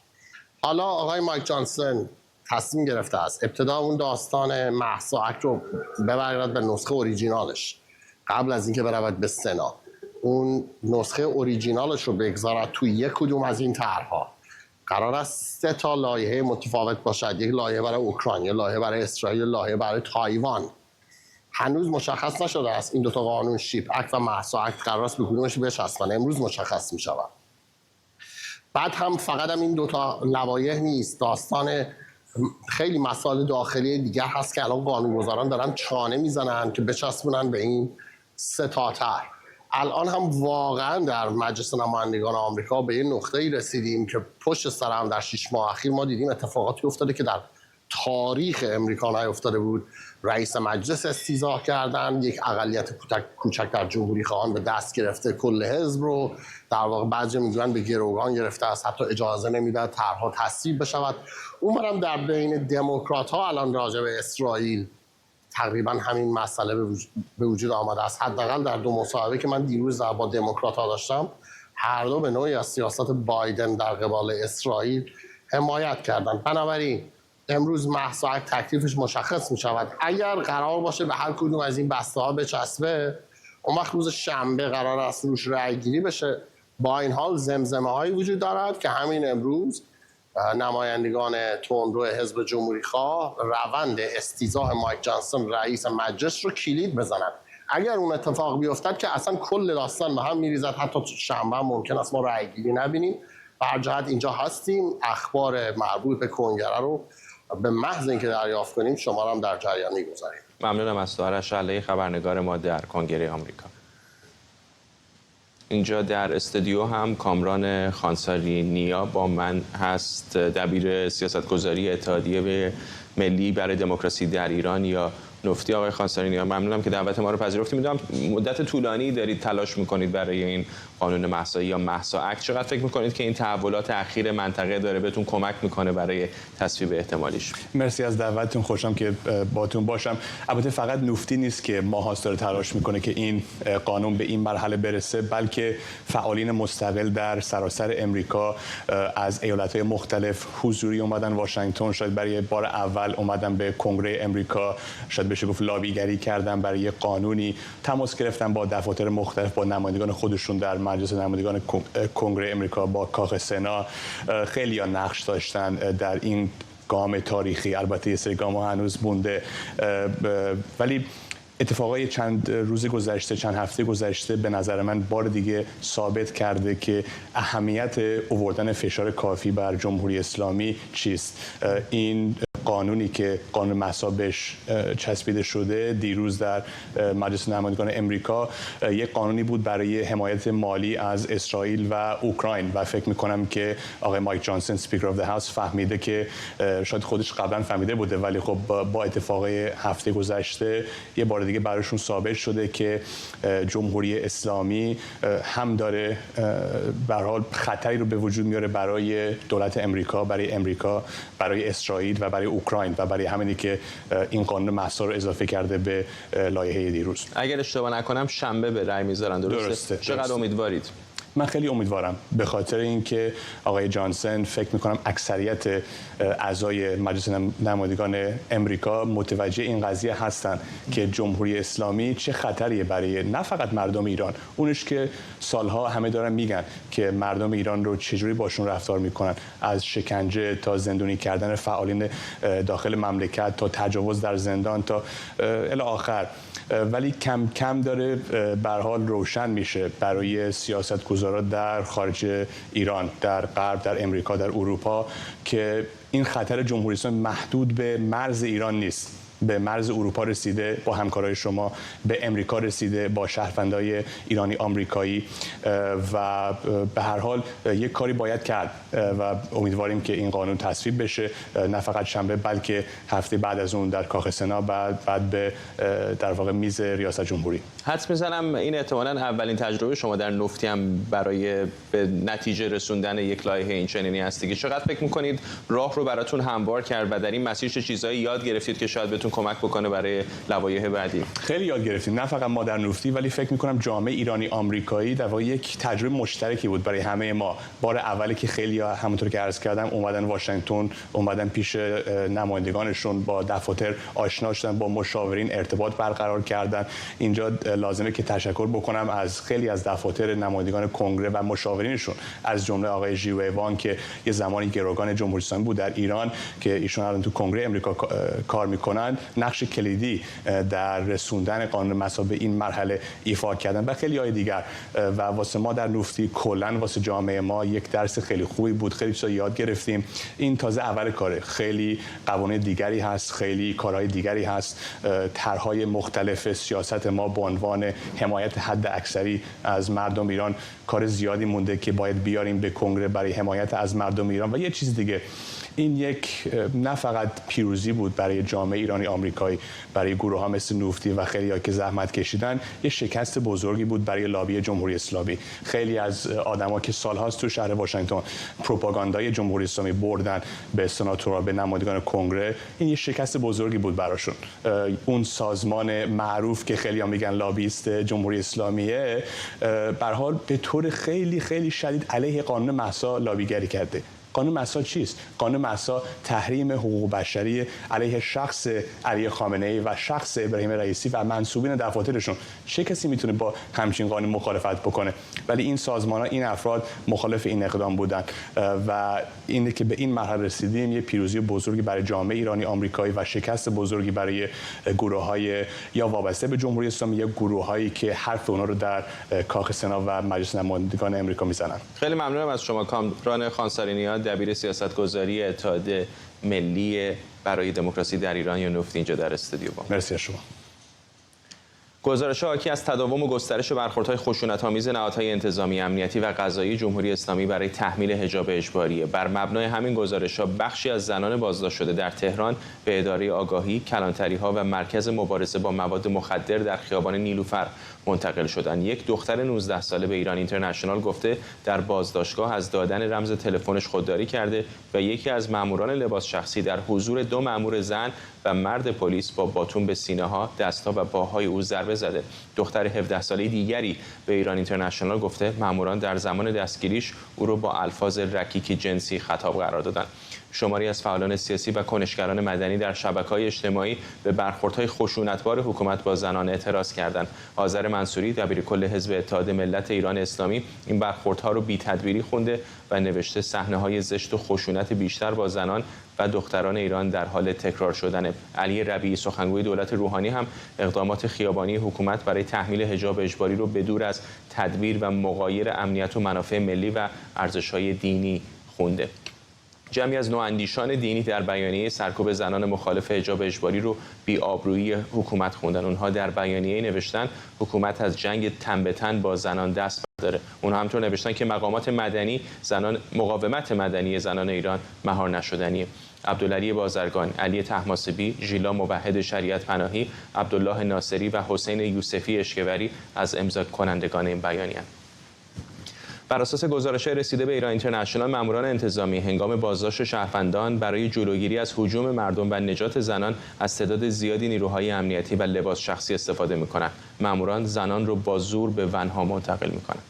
حالا آقای مایک جانسون تصمیم گرفته است ابتدا اون داستان مهسا اکت رو ببرد به نسخه اوریجینالش قبل از اینکه برود به سنا. اون نسخه اوریجینالش رو بگذارد توی یک کدوم از این طرح‌ها. قرار است 3 تا لایحه متفاوت باشد، یک لایحه برای اوکراین، یک لایحه برای اسرائیل، یک لایحه برای تایوان. هنوز مشخص نشده است این دو تا قانون شیپ اکت و مهسا اکت قرار است به کدومش بچسبن. امروز مشخص می‌شود. بعد هم فقط هم این دو تا لوایح نیست، داستان خیلی مسائل داخلی دیگر هست که الان قانونگذاران دارن چانه میزنن که بچسبونن به این 3 تا طرح. الان هم واقعا در مجلس نمایندگان آمریکا به این نقطه‌ای رسیدیم که پشت سر هم در 6 ماه اخیر ما دیدیم اتفاقاتی افتاده که در تاریخ امریکا نیفتاده بود. رئیس مجلس استیضاح کردن، یک اقلیت کوچک در جمهوری خواهان به دست گرفته کل حزب رو، در واقع بعضی میگن به گروگان گرفته است، حتی اجازه نمیداد طرحها تصویب بشود. اونم در بین دموکرات‌ها الان راجع به اسرائیل تقریبا همین مسئله به وجود آمده است. حداقل در 2 مصاحبه که من دیروز با دموکرات‌ها داشتم، هر دو به نوعی از سیاست بایدن در قبال اسرائیل حمایت کردند. بنابراین امروز مهسا اکت تکلیفش مشخص می شود. اگر قرار باشه به هر کدوم از این بسته ها بچسبه، اون وقت روز شنبه قرار است روش رأی گیری بشه. با این حال زمزمه هایی وجود دارد که همین امروز نمایندگان تندرو حزب جمهوری خواه روند استیضاح مایک جانسون رئیس مجلس رو کلید بزنند. اگر اون اتفاق بیفتد که اصلا کل داستان به هم میریزد، حتی شنبه هم ممکن است ما رأی گیری نبینیم. به هر جهت اینجا هستیم، اخبار مربوط به کنگره رو به محض اینکه دریافت کنیم شما را هم در جریان می‌گذاریم. ممنونم از تو آرش شلایی، خبرنگار ما در کنگره آمریکا. اینجا در استودیو هم کامران خانساری نیا با من هست، دبیر سیاستگذاری اتحادیه ملی برای دموکراسی در ایران یا نفتی. آقای خانساری نیا، ممنونم که دعوت ما رو پذیرفتید. میدونم مدت طولانی دارید تلاش میکنید برای این قانون مهسا یا مهسا اکت. چقدر فکر میکنید که این تحولات اخیر منطقه داره بهتون کمک میکنه برای تصویب احتمالیش؟ مرسی از دعوتتون، خوشم که باتون باشم. البته فقط نفتی نیست که ماهاست داره تلاش میکنه که این قانون به این مرحله برسه، بلکه فعالین مستقل در سراسر امریکا از ایالت‌های مختلف حضوری اومدن واشنگتن، شاید برای بار اول اومدن به کنگره امریکا، شاید بشه گفت لابیگری کردن برای قانونی، تماس گرفتن با دفاتر مختلف، با نمایندگان خودشون در مجلس نمایندگان کنگره امریکا، با کاخ سنا. خیلی‌ها نقش داشتن در این گام تاریخی. البته یه سری گام هنوز مونده، ولی اتفاقای چند روز گذشته، چند هفته گذشته به نظر من بار دیگه ثابت کرده که اهمیت آوردن فشار کافی بر جمهوری اسلامی چیست. این قانونی که قانون مهسا بهش چسبیده شده دیروز در مجلس نمایندگان امریکا یک قانونی بود برای حمایت مالی از اسرائیل و اوکراین و فکر میکنم که آقای مایک جانسون سپیکر آف the هاوس فهمیده که شاید خودش قبلا فهمیده بوده، ولی خب با اتفاقای هفته گذشته یه بار دیگه براشون ثابت شده که جمهوری اسلامی هم داره به هر حال خطری رو به وجود میاره برای دولت امریکا، برای اسرائیل و برای اوکراین و برای همینی که این قانون مهسا رو اضافه کرده به لایحه دیروز. اگر اشتباه نکنم شنبه به رأی میذارن، درسته؟ چقدر امیدوارید؟ من خیلی امیدوارم، به خاطر اینکه آقای جانسون فکر میکنم اکثریت اعضای مجلس نمایندگان امریکا متوجه این قضیه هستن که جمهوری اسلامی چه خطریه برای نه فقط مردم ایران، اونش که سالها همه دارن میگن که مردم ایران رو چجوری باشون رفتار میکنن، از شکنجه تا زندانی کردن فعالین داخل مملکت تا تجاوز در زندان تا الی آخر. ولی کم کم داره به هر حال روشن میشه برای سیاستگزاران در خارج ایران، در غرب، در امریکا، در اروپا که این خطر جمهوری اسلامی محدود به مرز ایران نیست، به مرز اروپا رسیده با همکارای شما، به امریکا رسیده با شهروندای ایرانی آمریکایی و به هر حال یک کاری باید کرد و امیدواریم که این قانون تصویب بشه، نه فقط شنبه بلکه هفته بعد از اون در کاخ سنا، بعد به در واقع میز ریاست جمهوری. حدس میزنم این احتمالاً اولین تجربه شما در نفتی هم برای به نتیجه رسوندن یک لایحه این چنینی هست دیگه. چقدر فکر می‌کنید راه رو براتون هموار کرد و در این مسیر چه چیزایی یاد گرفتید که شاید بهتون کمک بکنه برای لوایح بعدی؟ خیلی یاد گرفتیم، نه فقط ما در نفتی، ولی فکر می‌کنم جامعه ایرانی آمریکایی در واقع یک تجربه مشترکی بود برای همه ما. بار اولی که خیلی همونطور که عرض کردم اومدن واشنگتن، اومدن پیش نمایندگانشون، با دفاتر آشنا شدن، با مشاورین ارتباط برقرار کردن. اینجا لازمه که تشکر بکنم از خیلی از دفاتر نمایندگان کنگره و مشاورینشون، از جمله آقای ژیوی وان که یه زمانی گروگان جمهوری اسلامی بود در ایران که ایشون الان تو کنگره امریکا کار میکنن، نقش کلیدی در رسوندن قانون مهسا به این مرحله ایفا کردن و خیلی های دیگر. و واسه ما در نفتی کلا واسه جامعه ما یک درس خیلی خوبی بود، خیلی چیزا یاد گرفتیم. این تازه اول کاره، خیلی قوانین دیگری هست، خیلی کارهای دیگری هست، طرحهای مختلف سیاست ما به عنوان حمایت حد اکثری از مردم ایران، کار زیادی مونده که باید بیاریم به کنگره برای حمایت از مردم ایران. و یه چیز دیگه، این یک نه فقط پیروزی بود برای جامعه ایرانی آمریکایی، برای گروه‌ها مثل نفتی و خیلی‌ها که زحمت کشیدن، یه شکست بزرگی بود برای لابی جمهوری اسلامی. خیلی از آدم‌ها که سال‌هاست تو شهر واشنگتن پروپاگاندای جمهوری اسلامی بردن به سناتورها، به نمایندگان کنگره، این یه شکست بزرگی بود براشون. اون سازمان معروف که خیلی‌ها میگن لابیست جمهوری اسلامیه، به هر حال به طور خیلی خیلی شدید علیه قانون مهسا لابیگری کرده. قانون مهسا چیست؟ قانون مهسا تحریم حقوق بشری علیه شخص علی خامنه‌ای و شخص ابراهیم رئیسی و منسوبین دفاترشون. چه کسی میتونه با همچین قانون مخالفت بکنه؟ ولی این سازمان‌ها، این افراد مخالف این اقدام بودن و اینه که به این مرحله رسیدیم. یه پیروزی بزرگی برای جامعه ایرانی آمریکایی و شکست بزرگی برای گروه‌های یا وابسته به جمهوری اسلامی یا گروه‌هایی که حرف اونا رو در کاخ سنا و مجلس نمایندگان آمریکا میزنن. خیلی ممنونم از شما کامران خانسارینیا، دبیر سیاستگذاری اتحاد ملی برای دموکراسی در ایران یا نفتی، اینجا در استودیو با. مرسی از شما. گزارش‌ها حاکی از تداوم و گسترش برخوردهای خشونت‌آمیز نهادهای انتظامی، امنیتی و قضایی جمهوری اسلامی برای تحمیل حجاب اجباریه. بر مبنای همین گزارش‌ها بخشی از زنان بازداشت شده در تهران به اداره آگاهی، کلانتری‌ها و مرکز مبارزه با مواد مخدر در خیابان نیلوفر منتقل شدند. یک دختر 19 ساله به ایران اینترنشنال گفته در بازداشتگاه از دادن رمز تلفنش خودداری کرده و یکی از ماموران لباس شخصی در حضور 2 مامور زن و مرد پلیس با باتون به سینه‌ها، دست‌ها و پاهای او ضربه زده. دختر 17 ساله دیگری به ایران اینترنشنال گفته ماموران در زمان دستگیریش او را با الفاظ رکیک جنسی خطاب قرار دادند. شماری از فعالان سیاسی و کنشگران مدنی در شبکه‌های اجتماعی به برخوردهای خشونتبار حکومت با زنان اعتراض کردند. آذر منصوری دبیرکل حزب اتحاد ملت ایران اسلامی این برخوردها رو بی‌تدبیری خونده و نوشته صحنه‌های زشت و خشونت بیشتر با زنان و دختران ایران در حال تکرار شدن. علی ربیعی سخنگوی دولت روحانی هم اقدامات خیابانی حکومت برای تحمیل حجاب اجباری رو به دور از تدبیر و مغایر امنیت و منافع ملی و ارزش‌های دینی خونده. جمعی از نواندیشان دینی در بیانیه سرکوب زنان مخالف حجاب اجباری رو بی‌آبرویی حکومت خوندن. اونها در بیانیه نوشتن حکومت از جنگ تن به تن با زنان دست برداره. اونها همطور نوشتن که مقاومت مدنی زنان ایران مهار نشدنیه. عبدالعلی بازرگان، علی طهماسبی، ژیلا موحد شریعت پناهی، عبدالله ناصری و حسین یوسفی اشکوری از امضا کنندگان این بیانیه. بر اساس گزارش رسیده به ایران اینترنشنال، ماموران انتظامی هنگام بازداشت شهروندان برای جلوگیری از هجوم مردم و نجات زنان از تعداد زیادی نیروهای امنیتی و لباس شخصی استفاده می‌کنند. ماموران زنان رو با زور به ون‌ها منتقل می‌کنند.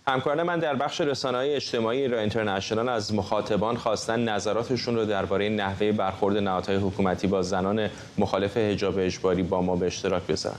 همکاران من در بخش رسانه‌های اجتماعی ایران اینترنشنال از مخاطبان خواستن نظراتشون رو درباره نحوه برخورد نهادهای حکومتی با زنان مخالف حجاب اجباری با ما به اشتراک بذارن.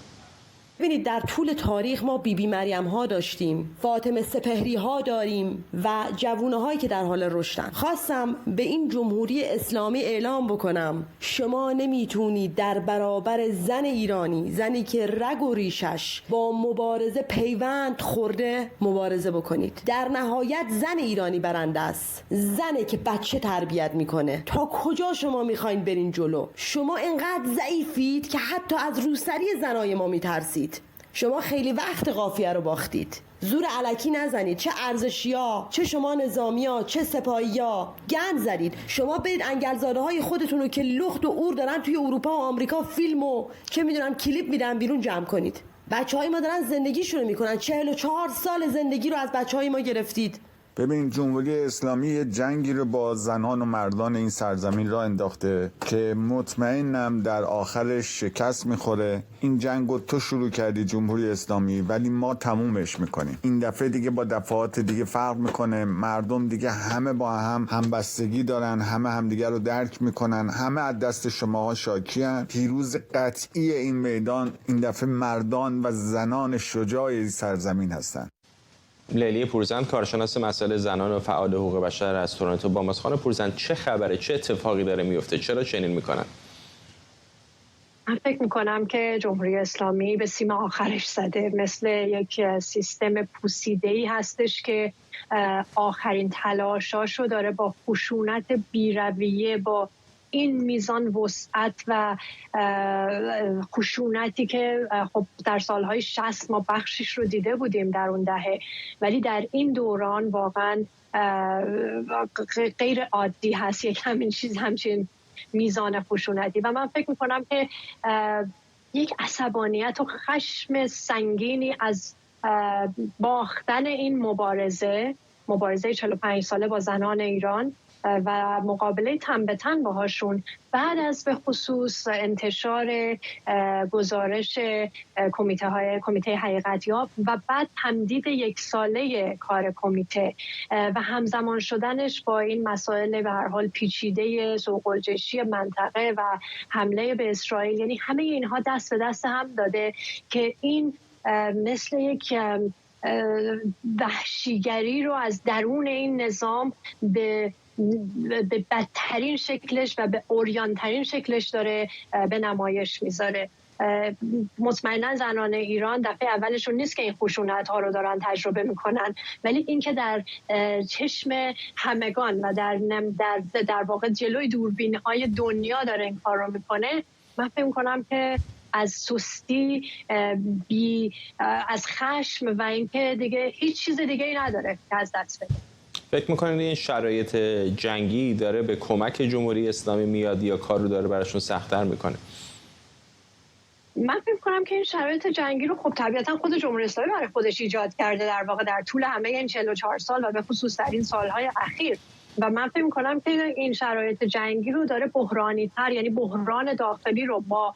ببینید، در طول تاریخ ما بیبی مریم ها داشتیم، فاطمه سپهری ها داریم و جوونه هایی که در حال رشدن. خواستم به این جمهوری اسلامی اعلام بکنم شما نمیتونید در برابر زن ایرانی، زنی که رگ و ریشش با مبارزه پیوند خورده، مبارزه بکنید. در نهایت زن ایرانی برنده است، زنی که بچه تربیت میکنه. تا کجا شما میخواین برین جلو؟ شما اینقدر ضعیفید که حتی از روسری زنای ما میترسید. شما خیلی وقت قافیه رو باختید. زور علکی نزنید، چه ارزشیا، چه شما نظامیا، چه سپاهیا گند زدید. شما برید انگلزاده های خودتون رو که لخت و اور دارن توی اروپا و آمریکا فیلم و چه میدونم کلیپ میدن بیرون جمع کنید. بچهای ما دارن زندگیشون رو میکنن. 44 سال زندگی رو از بچهای ما گرفتید. ببین، جمهوری اسلامی یه جنگی رو با زنان و مردان این سرزمین را انداخته که مطمئنم در آخرش شکست میخوره. این جنگ رو تو شروع کردی جمهوری اسلامی، ولی ما تمومش میکنیم. این دفعه دیگه با دفعات دیگه فرق میکنه. مردم دیگه همه با هم همبستگی دارن، همه همدیگه رو درک میکنن، همه از دست شماها شاکیان. پیروز قطعی این میدان این دفعه مردان و زنان شجاع این سرزمین هستن. لیلی پورزند، کارشناس مسائل زنان و فعال حقوق بشر از تورنتو با ماست. خانم پورزند، چه خبره؟ چه اتفاقی داره میفته؟ چرا چنین میکنن؟ من فکر میکنم که جمهوری اسلامی به سیم آخرش زده. مثل یک سیستم پوسیده‌ای هستش که آخرین تلاشاشو داره با خشونت بی‌رویه، با این میزان وسعت و خشونتی که خب در سالهای 60 ما بخشش رو دیده بودیم در اون دهه، ولی در این دوران واقعا غیر عادی هست یک همچین میزان خشونتی. و من فکر میکنم که یک عصبانیت و خشم سنگینی از باختن این مبارزه 45 ساله با زنان ایران و مقابله تن به تن باهاشون، بعد از به خصوص انتشار گزارش کمیته حقیقتیاب و بعد تمدید 1 ساله کار کمیته و همزمان شدنش با این مسائل به هر حال پیچیده سوق‌الجشی منطقه و حمله به اسرائیل، یعنی همه اینها دست به دست هم داده که این مثل یک وحشیگری رو از درون این نظام به بدترین شکلش و به عریان‌ترین شکلش داره به نمایش میذاره. مطمئنا زنان ایران دفعه اولشون نیست که این خشونت ها رو دارن تجربه میکنن، ولی اینکه در چشم همگان و در واقع جلوی دوربین های دنیا داره این کار رو میکنه، من فکر میکنم که از سستی، از خشم و اینکه دیگه هیچ چیز دیگه ای نداره که از دست بده. فکر میکنید این شرایط جنگی داره به کمک جمهوری اسلامی میاد یا کار رو داره براشون سخت‌تر میکنه؟ من فکر کنم که این شرایط جنگی رو خب طبیعتا خود جمهوری اسلامی برای خودش ایجاد کرده در واقع در طول همه این 44 سال و به خصوص در این سالهای اخیر. و من فکر می‌کنم که این شرایط جنگی رو داره بحرانی‌تر، یعنی بحران داخلی رو با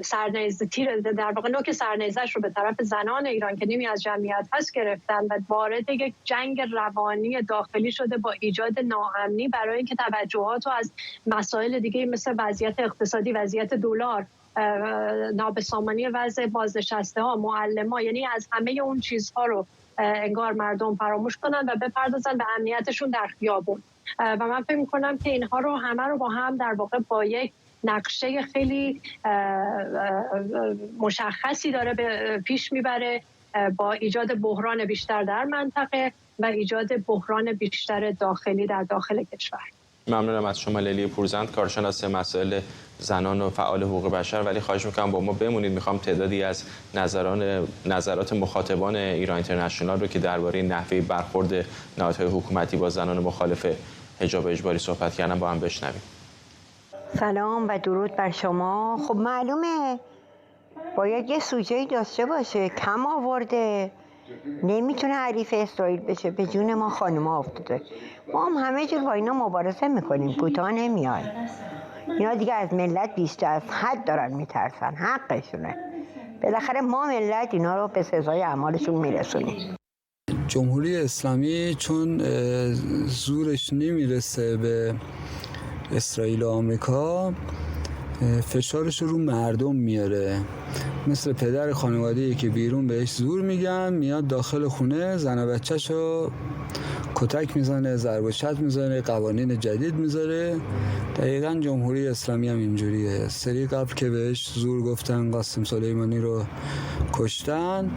سرنیزه تیر در واقع نوک سرنیزش رو به طرف زنان ایران که نیمی از جمعیت هست گرفتن و وارد یک جنگ روانی داخلی شده با ایجاد ناامنی برای اینکه توجهات رو از مسائل دیگه مثل وضعیت اقتصادی، وضعیت دلار، نابسامانی وضع بازنشسته ها، معلم ها، یعنی از همه اون چیزها رو انگار مردم فراموش کنن و بپردازن به امنیتشون در خیابون. و من فکر می‌کنم که اینها رو همه رو با هم در واقع با یک نقشه خیلی مشخصی داره پیش میبره با ایجاد بحران بیشتر در منطقه و ایجاد بحران بیشتر داخلی در داخل کشور. ممنونم از شما لیلی پورزند، کارشناس مسائل زنان و فعال حقوق بشر، ولی خواهش میکنم با ما بمونید. میخوام تعدادی از نظرات مخاطبان ایران اینترنشنال رو که درباره نحوه برخورد نهادهای حکومتی با زنان مخالف حجاب اجباری صحبت کردن با هم بشنویم. سلام و درود بر شما. خب معلومه باید یه سوژه‌ای داشته باشه، کم آورده، نمیتونه حریف اسرائیل بشه، به جون ما خانم‌ها افتاده. ما هم همه جور با اینا مبارزه میکنیم، کوتاه نمیای. اینا دیگه از ملت بیشتر از حد دارن میترسن، حقشونه. بالاخره ما ملت اینا رو به سزای اعمالشون میرسونیم. جمهوری اسلامی چون زورش نمیرسه به اسرائیل و آمریکا، فشارش رو مردم میاره. مثل پدر خانواده‌ای که بیرون بهش زور میگن، میاد داخل خونه زن و بچه‌شو کتک میزنه، ضرب و شتم میزنه، قوانین جدید میذاره. دقیقاً جمهوری اسلامی هم اینجوریه. سری قبل که بهش زور گفتن قاسم سلیمانی رو کشتن،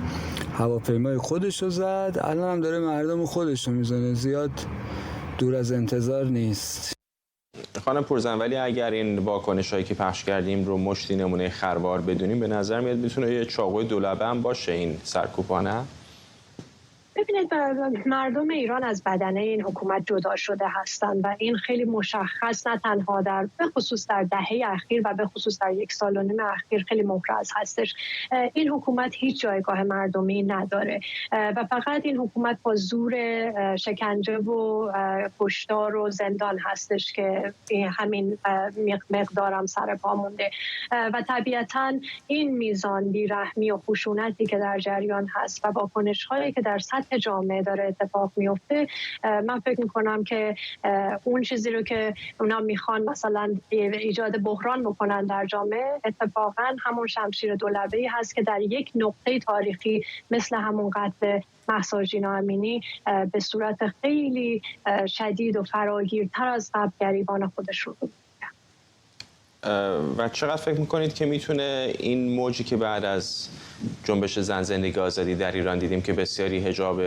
هواپیمای خودش رو زد، الان هم داره مردم خودش رو میزنه. زیاد دور از انتظار نیست. خانم پورزند، ولی اگر این واکنش‌هایی که پخش کردیم رو مشتی نمونه خروار بدونیم، به نظر میاد میتونه یه چاقوی دولبه هم باشه این سرکوبانه. ببینید، مردم ایران از بدنه این حکومت جدا شده هستند و این خیلی مشخص، نه تنها به خصوص در دهه اخیر و به خصوص در 1.5 سال اخیر خیلی مبرز هستش. این حکومت هیچ جایگاه مردمی نداره و فقط این حکومت با زور شکنجه و کشتار و زندان هستش که همین مقدارم سر پا مونده و طبیعتاً این میزان بیرحمی و خشونتی که در جریان هست و واکنش‌هایی که در سطح جامعه داره اتفاق میفته، من فکر میکنم که اون چیزی رو که اونا میخوان مثلا ایجاد بحران بکنن در جامعه، اتفاقا همون شمشیر دولبه‌ای هست که در یک نقطه تاریخی مثل همون قتل مهسا جینا امینی به صورت خیلی شدید و فراگیرتر از قبل گریبان خودش رو و چقدر فکر میکنید که میتونه این موجی که بعد از جنبش زن زندگی آزادی در ایران دیدیم که بسیاری حجاب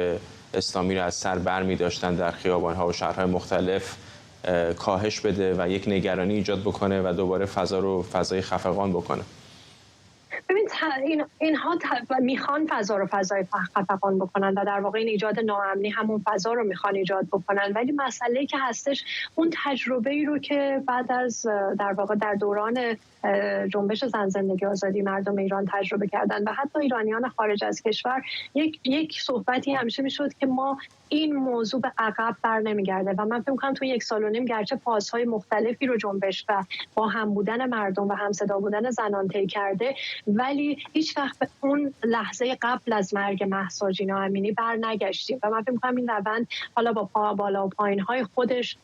اسلامی رو از سر بر می داشتن در خیابان‌ها و شهرهای مختلف کاهش بده و یک نگرانی ایجاد بکنه و دوباره فضا رو فضای خفقان بکنه؟ ببین، اینها میخوان فضا رو فضای خفقان بکنن و در واقع این ایجاد ناامنی همون فضا رو میخوان ایجاد بکنن، ولی مسئله که هستش اون تجربه‌ای رو که بعد از در واقع در دوران جنبش زن زندگی آزادی مردم ایران تجربه کردن و حتی ایرانیان خارج از کشور، یک صحبتی همیشه میشد که ما این موضوع به عقب بر نمیگرده و من فکر می‌کنم تو 1.5 سال گرچه پاسهای مختلفی رو جنبش و با هم بودن مردم و همصدا بودن زنان طی کرده، ولی هیچ وقت به اون لحظه قبل از مرگ مهسا جینا امینی بر نگشتیم و من فکر می‌کنم این روند حالا با بالا و پایین‌های خودش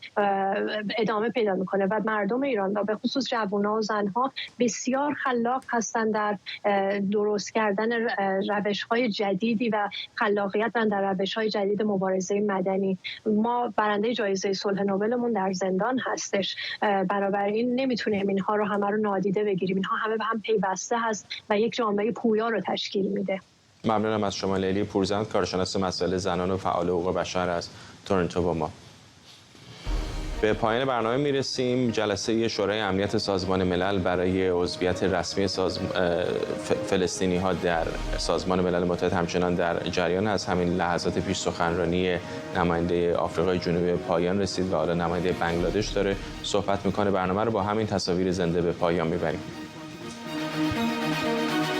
ادامه پیدا می‌کنه و مردم ایران و به خصوص جوان‌ها و زن‌ها بسیار خلاق هستند در درست کردن روش‌های جدیدی و خلاقیت در روش‌های جدید مبارزه مدنی. ما برنده جایزه صلح نوبلمون در زندان هستش، بنابراین نمیتونیم اینها رو همه رو نادیده بگیریم. اینها همه به هم پیوسته هست و یک جامعه پویا رو تشکیل میده. ممنونم از شما لیلی پورزند، کارشناس مسائل زنان و فعال حقوق بشر از تورنتو با ما. به پایان برنامه میرسیم. جلسه شورای امنیت سازمان ملل برای عضویت رسمی فلسطینی ها در سازمان ملل متحد همچنان در جریان است. همین لحظات پیش سخنرانی نماینده آفریقای جنوبی پایان رسید و حالا نماینده بنگلادش داره صحبت میکنه. برنامه رو با همین تصاویر زنده به پایان میبریم.